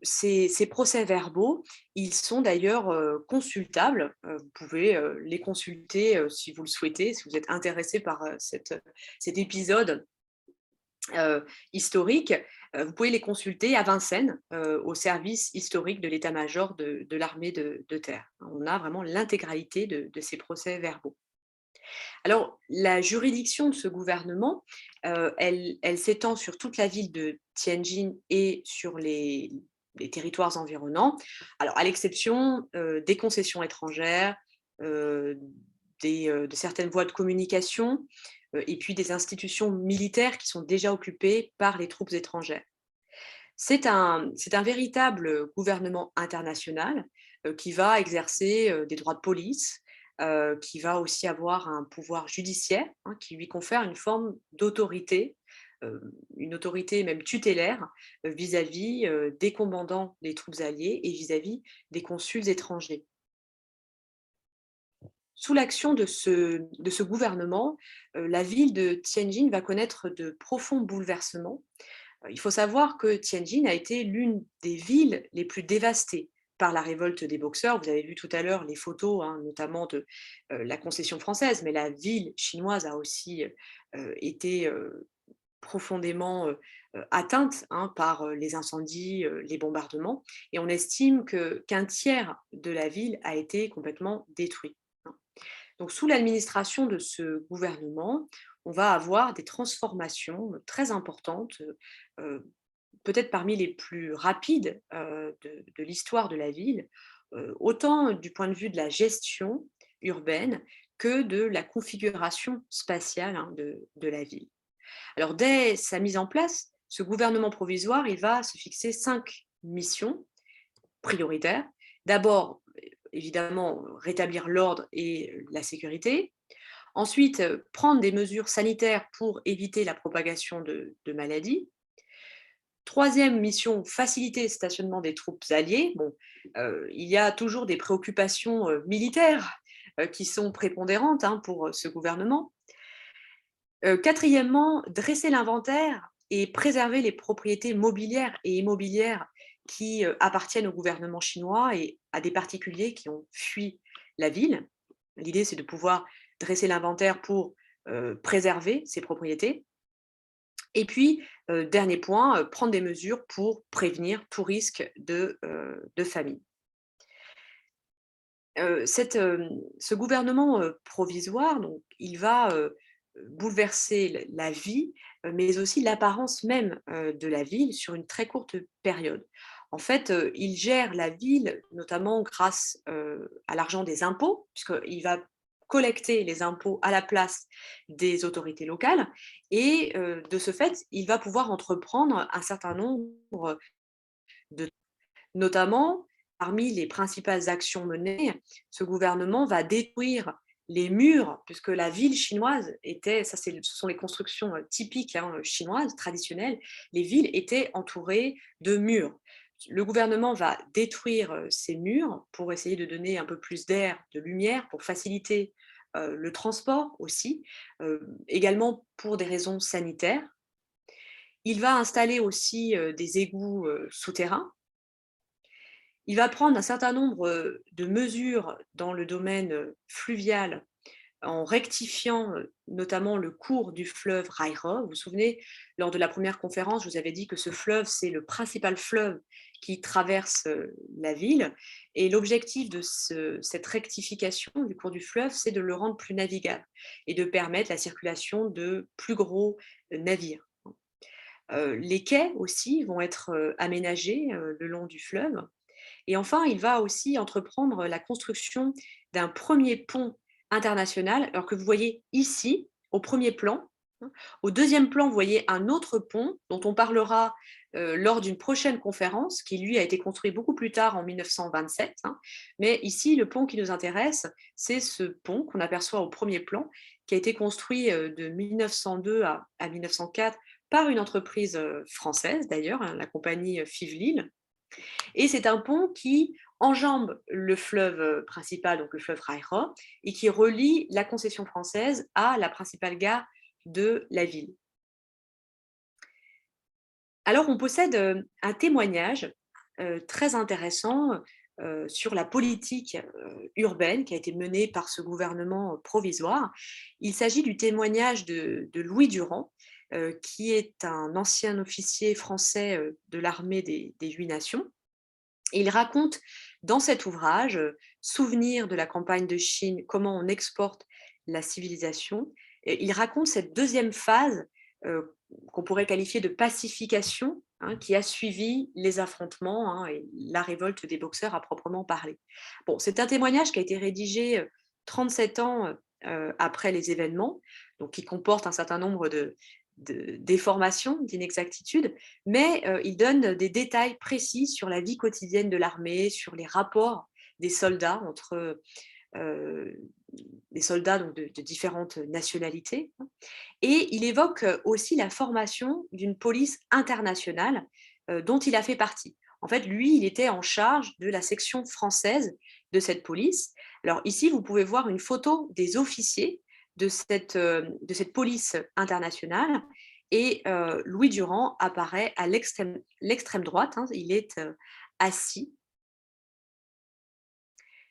ces procès-verbaux, ils sont d'ailleurs consultables. Vous pouvez les consulter si vous le souhaitez, si vous êtes intéressé par cet épisode historique. Vous pouvez les consulter à Vincennes, au service historique de l'état-major de l'armée de terre. On a vraiment l'intégralité de ces procès-verbaux. Alors, la juridiction de ce gouvernement, elle s'étend sur toute la ville de Tianjin et sur les territoires environnants. Alors, à l'exception des concessions étrangères, de certaines voies de communication, et puis des institutions militaires qui sont déjà occupées par les troupes étrangères. C'est un véritable gouvernement international qui va exercer des droits de police, qui va aussi avoir un pouvoir judiciaire qui lui confère une forme d'autorité, une autorité même tutélaire vis-à-vis des commandants des troupes alliées et vis-à-vis des consuls étrangers. Sous l'action de ce gouvernement, la ville de Tianjin va connaître de profonds bouleversements. Il faut savoir que Tianjin a été l'une des villes les plus dévastées par la révolte des Boxers. Vous avez vu tout à l'heure les photos, notamment de la concession française, mais la ville chinoise a aussi été profondément atteinte par les incendies, les bombardements. Et on estime qu'un tiers de la ville a été complètement détruit. Donc, sous l'administration de ce gouvernement, on va avoir des transformations très importantes, peut-être parmi les plus rapides de l'histoire de la ville, autant du point de vue de la gestion urbaine que de la configuration spatiale de la ville. Alors, dès sa mise en place, ce gouvernement provisoire, il va se fixer 5 missions prioritaires. D'abord, évidemment, rétablir l'ordre et la sécurité. Ensuite, prendre des mesures sanitaires pour éviter la propagation de maladies. Troisième mission, faciliter le stationnement des troupes alliées. Bon, il y a toujours des préoccupations militaires qui sont prépondérantes pour ce gouvernement. Quatrièmement, dresser l'inventaire et préserver les propriétés mobilières et immobilières qui appartiennent au gouvernement chinois et à des particuliers qui ont fui la ville. L'idée, c'est de pouvoir dresser l'inventaire pour préserver ces propriétés. Et puis, dernier point, prendre des mesures pour prévenir tout risque de famine. Ce gouvernement provisoire, donc, il va bouleverser la vie, mais aussi l'apparence même de la ville sur une très courte période. En fait, il gère la ville notamment grâce à l'argent des impôts, puisqu'il va collecter les impôts à la place des autorités locales, et de ce fait, il va pouvoir entreprendre un certain nombre de... Notamment, parmi les principales actions menées, ce gouvernement va détruire les murs, puisque la ville chinoise était, ce sont les constructions typiques chinoises, traditionnelles, les villes étaient entourées de murs. Le gouvernement va détruire ces murs pour essayer de donner un peu plus d'air, de lumière, pour faciliter le transport aussi, également pour des raisons sanitaires. Il va installer aussi des égouts souterrains. Il va prendre un certain nombre de mesures dans le domaine fluvial en rectifiant notamment le cours du fleuve Raira. Vous vous souvenez, lors de la première conférence, je vous avais dit que ce fleuve, c'est le principal fleuve qui traverse la ville. Et l'objectif de cette rectification du cours du fleuve, c'est de le rendre plus navigable et de permettre la circulation de plus gros navires. Les quais aussi vont être aménagés le long du fleuve. Et enfin, il va aussi entreprendre la construction d'un premier pont international, alors que vous voyez ici, au premier plan. Au deuxième plan, vous voyez un autre pont dont on parlera lors d'une prochaine conférence, qui lui a été construit beaucoup plus tard, en 1927. Mais ici, le pont qui nous intéresse, c'est ce pont qu'on aperçoit au premier plan, qui a été construit de 1902 à 1904 par une entreprise française, d'ailleurs, la compagnie Fivelines. Et c'est un pont qui enjambe le fleuve principal, donc le fleuve Raira, et qui relie la concession française à la principale gare de la ville. Alors, on possède un témoignage très intéressant sur la politique urbaine qui a été menée par ce gouvernement provisoire. Il s'agit du témoignage de Louis Durand, qui est un ancien officier français de l'armée des 8 nations. Et il raconte dans cet ouvrage, Souvenir de la campagne de Chine, comment on exporte la civilisation. Et il raconte cette deuxième phase qu'on pourrait qualifier de pacification, qui a suivi les affrontements et la révolte des Boxers à proprement parler. Bon, c'est un témoignage qui a été rédigé 37 ans après les événements, donc qui comporte un certain nombre de déformations, d'inexactitudes, mais il donne des détails précis sur la vie quotidienne de l'armée, sur les rapports des soldats entre des soldats donc de différentes nationalités. Et il évoque aussi la formation d'une police internationale dont il a fait partie. En fait, lui, il était en charge de la section française de cette police. Alors ici, vous pouvez voir une photo des officiers de cette police internationale. Et Louis Durand apparaît à l'extrême droite. Il est assis.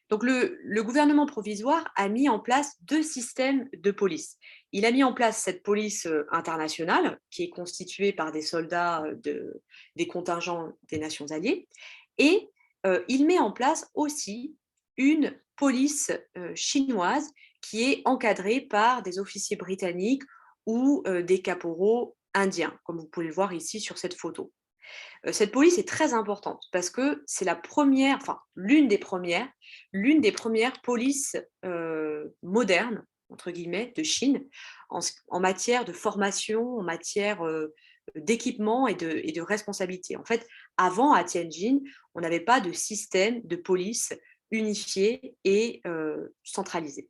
Donc le gouvernement provisoire a mis en place 2 systèmes de police. Il a mis en place cette police internationale, qui est constituée par des soldats des contingents des Nations alliées, et il met en place aussi une police chinoise qui est encadrée par des officiers britanniques ou des caporaux indiens, comme vous pouvez le voir ici sur cette photo. Cette police est très importante parce que c'est l'une des premières polices modernes, entre guillemets, de Chine, en matière de formation, en matière d'équipement et de responsabilité. En fait, avant, à Tianjin, on n'avait pas de système de police unifié et centralisé.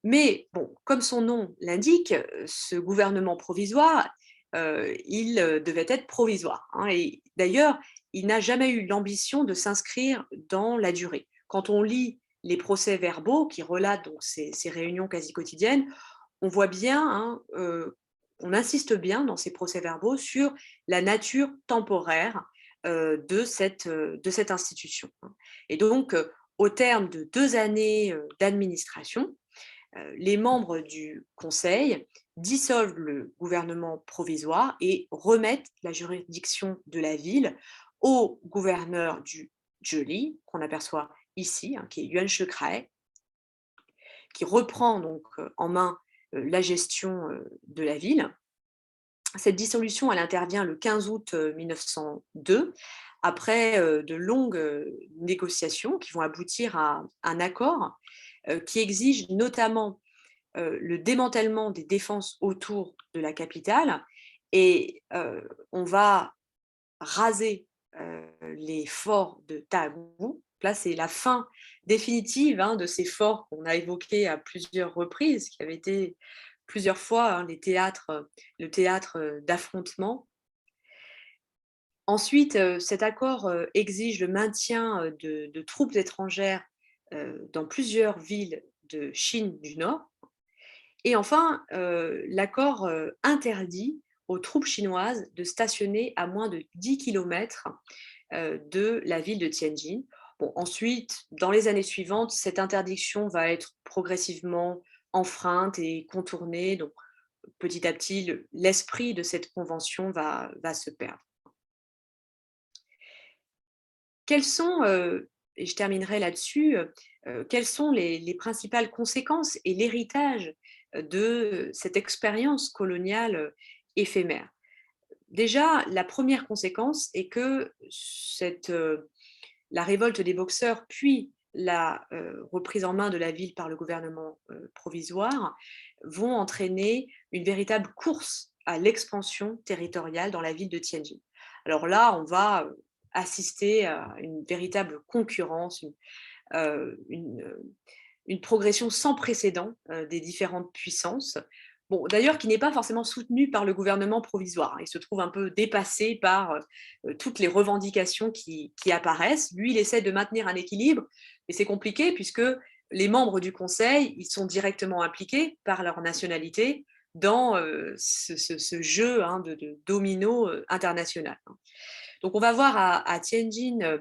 Mais bon, comme son nom l'indique, ce gouvernement provisoire, il devait être provisoire, hein, et d'ailleurs, il n'a jamais eu l'ambition de s'inscrire dans la durée. Quand on lit les procès-verbaux qui relatent donc ces réunions quasi quotidiennes, on voit bien, hein, on insiste bien dans ces procès-verbaux sur la nature temporaire de cette institution, hein. Et donc, au terme de 2 années d'administration, les membres du Conseil dissolvent le gouvernement provisoire et remettent la juridiction de la ville au gouverneur du Zhejiang, qu'on aperçoit ici, hein, qui est Yuan Shikai, qui reprend donc en main la gestion de la ville. Cette dissolution, elle intervient le 15 août 1902, après de longues négociations qui vont aboutir à un accord qui exige notamment le démantèlement des défenses autour de la capitale, et on va raser les forts de Taagou. Là, c'est la fin définitive, hein, de ces forts qu'on a évoqués à plusieurs reprises, qui avaient été plusieurs fois, hein, le théâtre d'affrontements. Ensuite, cet accord exige le maintien de troupes étrangères dans plusieurs villes de Chine du Nord. Et enfin, l'accord interdit aux troupes chinoises de stationner à moins de 10 kilomètres de la ville de Tianjin. Bon, ensuite, dans les années suivantes, cette interdiction va être progressivement enfreinte et contournée. Donc, petit à petit, l'esprit de cette convention va se perdre. Quelles sont, et je terminerai là-dessus, quelles sont les principales conséquences et l'héritage de cette expérience coloniale éphémère? Déjà, la première conséquence est que la révolte des Boxers, puis la reprise en main de la ville par le gouvernement provisoire, vont entraîner une véritable course à l'expansion territoriale dans la ville de Tianjin. Alors là, on va assister à une véritable concurrence, une progression sans précédent des différentes puissances. Bon, d'ailleurs, qui n'est pas forcément soutenue par le gouvernement provisoire. Il se trouve un peu dépassé par toutes les revendications qui apparaissent. Lui, il essaie de maintenir un équilibre, mais c'est compliqué puisque les membres du Conseil, ils sont directement impliqués par leur nationalité dans ce jeu, hein, de domino international. Donc on va voir à Tianjin,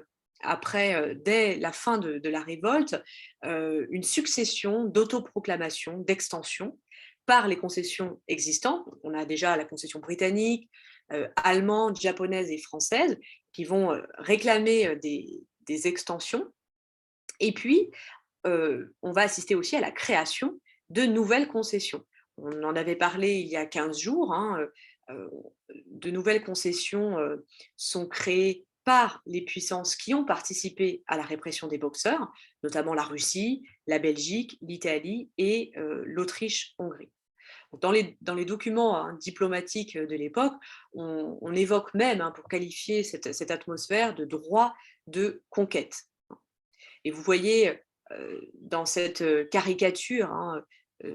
dès la fin de la révolte, une succession d'autoproclamations, d'extensions par les concessions existantes. On a déjà la concession britannique, allemande, japonaise et française qui vont réclamer des extensions. Et puis, on va assister aussi à la création de nouvelles concessions. On en avait parlé il y a 15 jours, hein, de nouvelles concessions sont créées par les puissances qui ont participé à la répression des Boxers, notamment la Russie, la Belgique, l'Italie et l'Autriche-Hongrie. Dans les documents, hein, diplomatiques de l'époque, on évoque même, hein, pour qualifier cette atmosphère, de droit de conquête. Et vous voyez dans cette caricature, hein,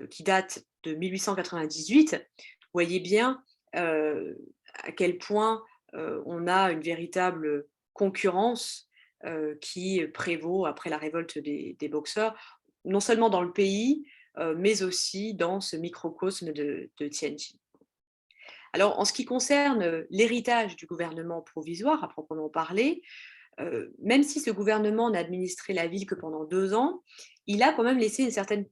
qui date de 1898, vous voyez bien à quel point on a une véritable concurrence qui prévaut après la révolte des Boxers, non seulement dans le pays, mais aussi dans ce microcosme de Tianjin. Alors, en ce qui concerne l'héritage du gouvernement provisoire, à proprement parler, même si ce gouvernement n'a administré la ville que pendant 2 ans, il a quand même laissé une certaine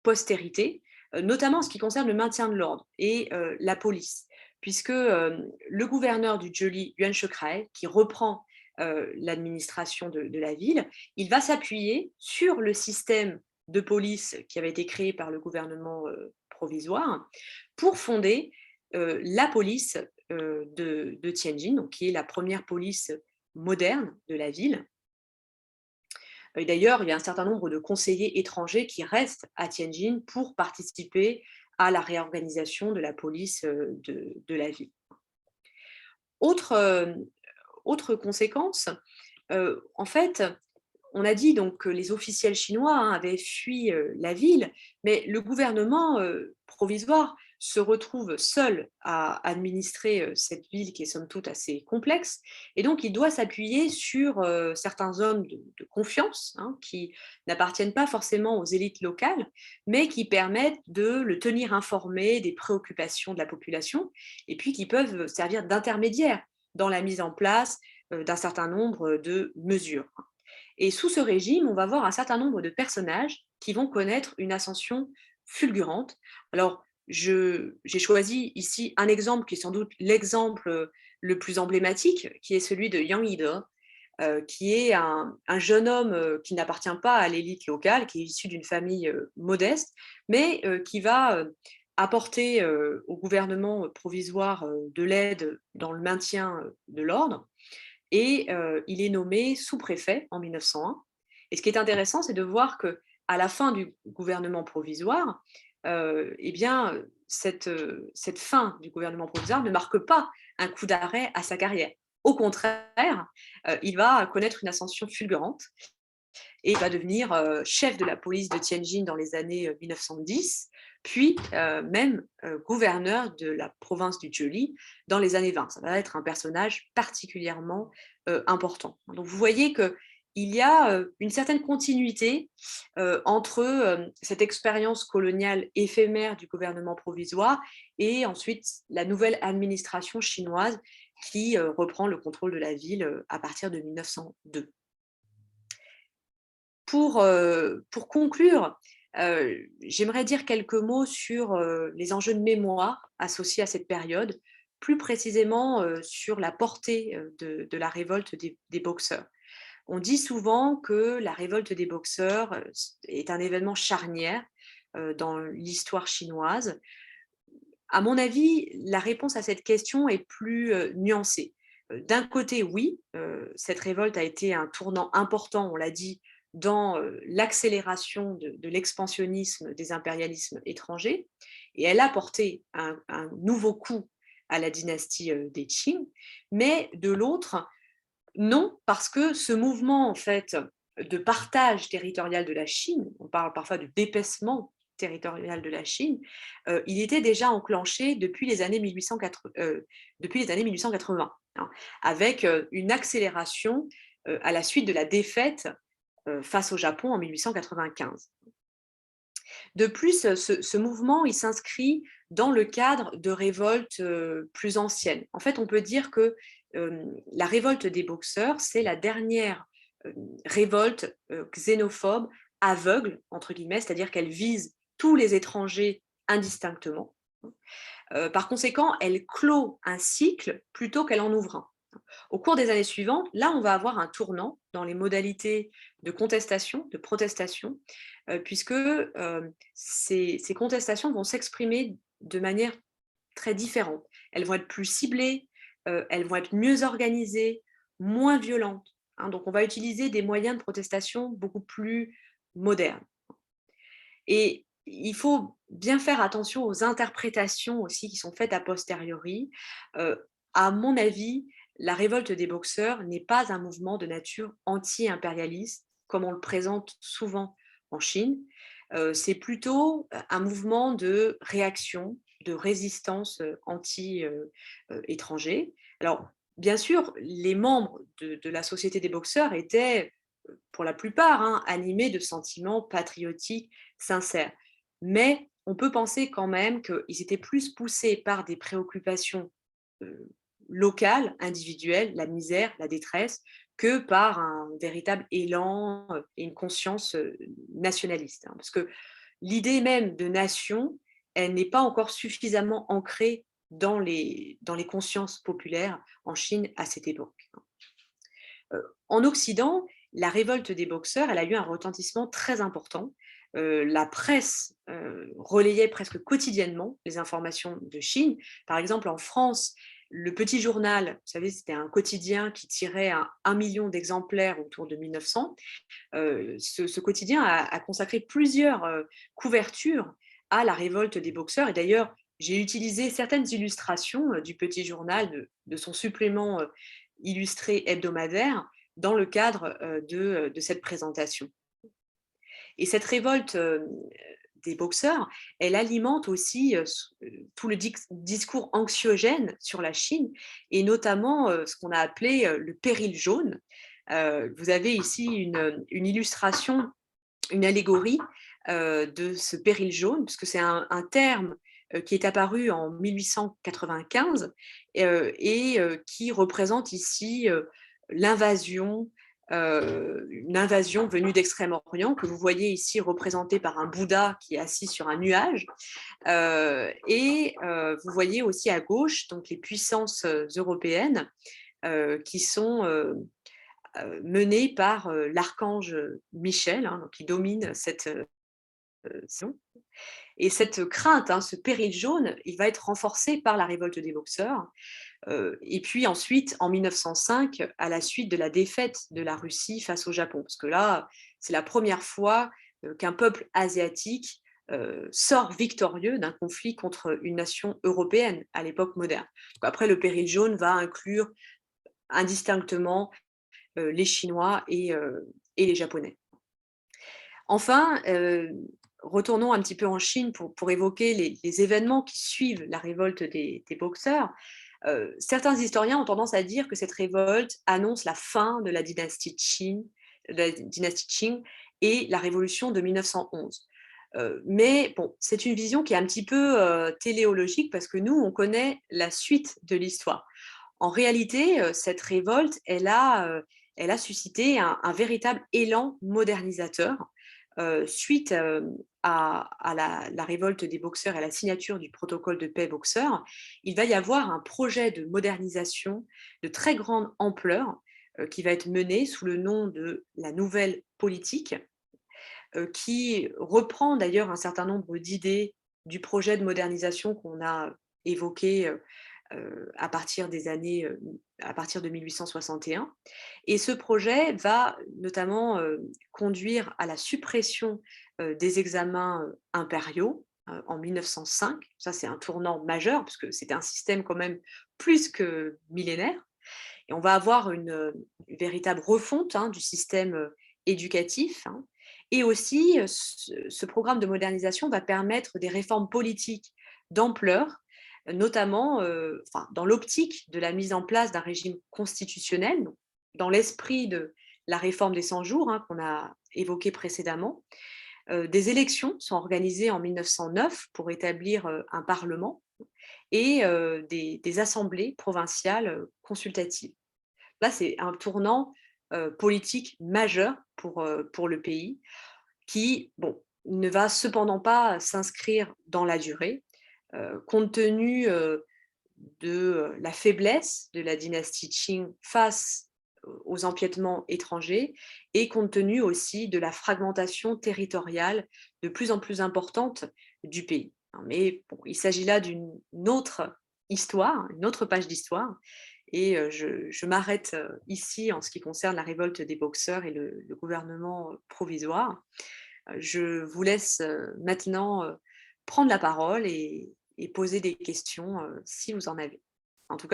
postérité, notamment en ce qui concerne le maintien de l'ordre et la police. Puisque le gouverneur du Zhejiang, Yuan Shikai, qui reprend l'administration de la ville, il va s'appuyer sur le système de police qui avait été créé par le gouvernement provisoire pour fonder la police de Tianjin, donc qui est la première police moderne de la ville. Et d'ailleurs, il y a un certain nombre de conseillers étrangers qui restent à Tianjin pour participer à la réorganisation de la police de la ville. Autre conséquence, en fait, on a dit donc que les officiels chinois avaient fui la ville, mais le gouvernement provisoire se retrouve seul à administrer cette ville qui est somme toute assez complexe, et donc il doit s'appuyer sur certains hommes de confiance qui n'appartiennent pas forcément aux élites locales, mais qui permettent de le tenir informé des préoccupations de la population, et puis qui peuvent servir d'intermédiaires dans la mise en place d'un certain nombre de mesures. Et sous ce régime, on va voir un certain nombre de personnages qui vont connaître une ascension fulgurante. Alors, j'ai choisi ici un exemple qui est sans doute l'exemple le plus emblématique, qui est celui de Yang Yide, qui est un jeune homme qui n'appartient pas à l'élite locale, qui est issu d'une famille modeste, mais qui va apporter au gouvernement provisoire de l'aide dans le maintien de l'ordre. Et il est nommé sous-préfet en 1901. Et ce qui est intéressant, c'est de voir qu'à la fin du gouvernement provisoire, eh bien, cette fin du gouvernement provisoire ne marque pas un coup d'arrêt à sa carrière. Au contraire, il va connaître une ascension fulgurante et va devenir chef de la police de Tianjin dans les années 1910, puis même gouverneur de la province du Jiuli dans les années 20. Ça va être un personnage particulièrement important. Donc vous voyez qu'il y a une certaine continuité entre cette expérience coloniale éphémère du gouvernement provisoire et ensuite la nouvelle administration chinoise qui reprend le contrôle de la ville à partir de 1902. Pour conclure, j'aimerais dire quelques mots sur les enjeux de mémoire associés à cette période, plus précisément sur la portée de la révolte des Boxers. On dit souvent que la révolte des Boxers est un événement charnière dans l'histoire chinoise. À mon avis, la réponse à cette question est plus nuancée. D'un côté, oui, cette révolte a été un tournant important, on l'a dit, dans l'accélération de l'expansionnisme des impérialismes étrangers, et elle a porté un nouveau coup à la dynastie des Qing, mais de l'autre, non, parce que ce mouvement en fait de partage territorial de la Chine, on parle parfois de d'épaissement territorial de la Chine, il était déjà enclenché depuis les années 1880, avec une accélération à la suite de la défaite face au Japon en 1895. De plus, ce mouvement, il s'inscrit dans le cadre de révoltes plus anciennes. En fait, on peut dire que la révolte des Boxers, c'est la dernière révolte xénophobe aveugle, entre guillemets, c'est-à-dire qu'elle vise tous les étrangers indistinctement. Par conséquent, elle clôt un cycle plutôt qu'elle en ouvre un. Au cours des années suivantes, là, on va avoir un tournant dans les modalités de contestation, de protestation, puisque ces contestations vont s'exprimer de manière très différente. Elles vont être plus ciblées, elles vont être mieux organisées, moins violentes. Donc, on va utiliser des moyens de protestation beaucoup plus modernes. Et il faut bien faire attention aux interprétations aussi qui sont faites a posteriori. À mon avis, la révolte des Boxers n'est pas un mouvement de nature anti-impérialiste, comme on le présente souvent en Chine. C'est plutôt un mouvement de réaction, de résistance anti-étranger. Alors, bien sûr, les membres de la Société des Boxers étaient, pour la plupart, animés de sentiments patriotiques sincères. Mais on peut penser quand même qu'ils étaient plus poussés par des préoccupations locales, individuelles, la misère, la détresse, que par un véritable élan et une conscience nationaliste. Parce que l'idée même de nation, elle n'est pas encore suffisamment ancrée dans les consciences populaires en Chine à cette époque. En Occident, la révolte des Boxers, elle a eu un retentissement très important. La presse relayait presque quotidiennement les informations de Chine. Par exemple, en France, le Petit Journal, vous savez, c'était un quotidien qui tirait 1 million d'exemplaires autour de 1900. Ce quotidien a consacré plusieurs couvertures à la révolte des Boxers. Et d'ailleurs, j'ai utilisé certaines illustrations du Petit Journal, de son supplément illustré hebdomadaire, dans le cadre de cette présentation. Et cette révolte des boxeurs, elle alimente aussi tout le discours anxiogène sur la Chine, et notamment ce qu'on a appelé le péril jaune. Vous avez ici une illustration, une allégorie de ce péril jaune, puisque c'est un terme qui est apparu en 1895 et qui représente ici l'invasion, une invasion venue d'Extrême-Orient, que vous voyez ici représentée par un Bouddha qui est assis sur un nuage. Vous voyez aussi à gauche donc, les puissances européennes qui sont menées par l'archange Michel, hein, donc, qui domine cette zone. Et cette crainte, hein, ce péril jaune, il va être renforcé par la révolte des boxeurs. Et puis ensuite, en 1905, à la suite de la défaite de la Russie face au Japon, parce que là, c'est la première fois qu'un peuple asiatique sort victorieux d'un conflit contre une nation européenne à l'époque moderne. Donc après, le péril jaune va inclure indistinctement les Chinois et les Japonais. Enfin, retournons un petit peu en Chine pour évoquer les événements qui suivent la révolte des boxeurs. Certains historiens ont tendance à dire que cette révolte annonce la fin de la dynastie Qing et la révolution de 1911. Mais bon, c'est une vision qui est un petit peu téléologique, parce que nous, on connaît la suite de l'histoire. En réalité, cette révolte, elle a suscité un véritable élan modernisateur. Suite à la révolte des boxeurs et à la signature du protocole de paix boxeur, il va y avoir un projet de modernisation de très grande ampleur qui va être mené sous le nom de la nouvelle politique, qui reprend d'ailleurs un certain nombre d'idées du projet de modernisation qu'on a évoqué à partir de 1861. Et ce projet va notamment conduire à la suppression des examens impériaux en 1905. Ça, c'est un tournant majeur, puisque c'était un système quand même plus que millénaire. Et on va avoir une véritable refonte, hein, du système éducatif, hein. Et aussi, ce programme de modernisation va permettre des réformes politiques d'ampleur, notamment dans l'optique de la mise en place d'un régime constitutionnel, donc, dans l'esprit de la réforme des 100 jours, hein, qu'on a évoqué précédemment. Des élections sont organisées en 1909 pour établir un parlement et des assemblées provinciales consultatives. Là, c'est un tournant politique majeur pour le pays, qui ne va cependant pas s'inscrire dans la durée, compte tenu de la faiblesse de la dynastie Qing face aux empiètements étrangers, et compte tenu aussi de la fragmentation territoriale de plus en plus importante du pays. Mais bon, il s'agit là d'une autre histoire, une autre page d'histoire, et je m'arrête ici en ce qui concerne la révolte des boxeurs et le gouvernement provisoire. Je vous laisse maintenant prendre la parole et poser des questions si vous en avez.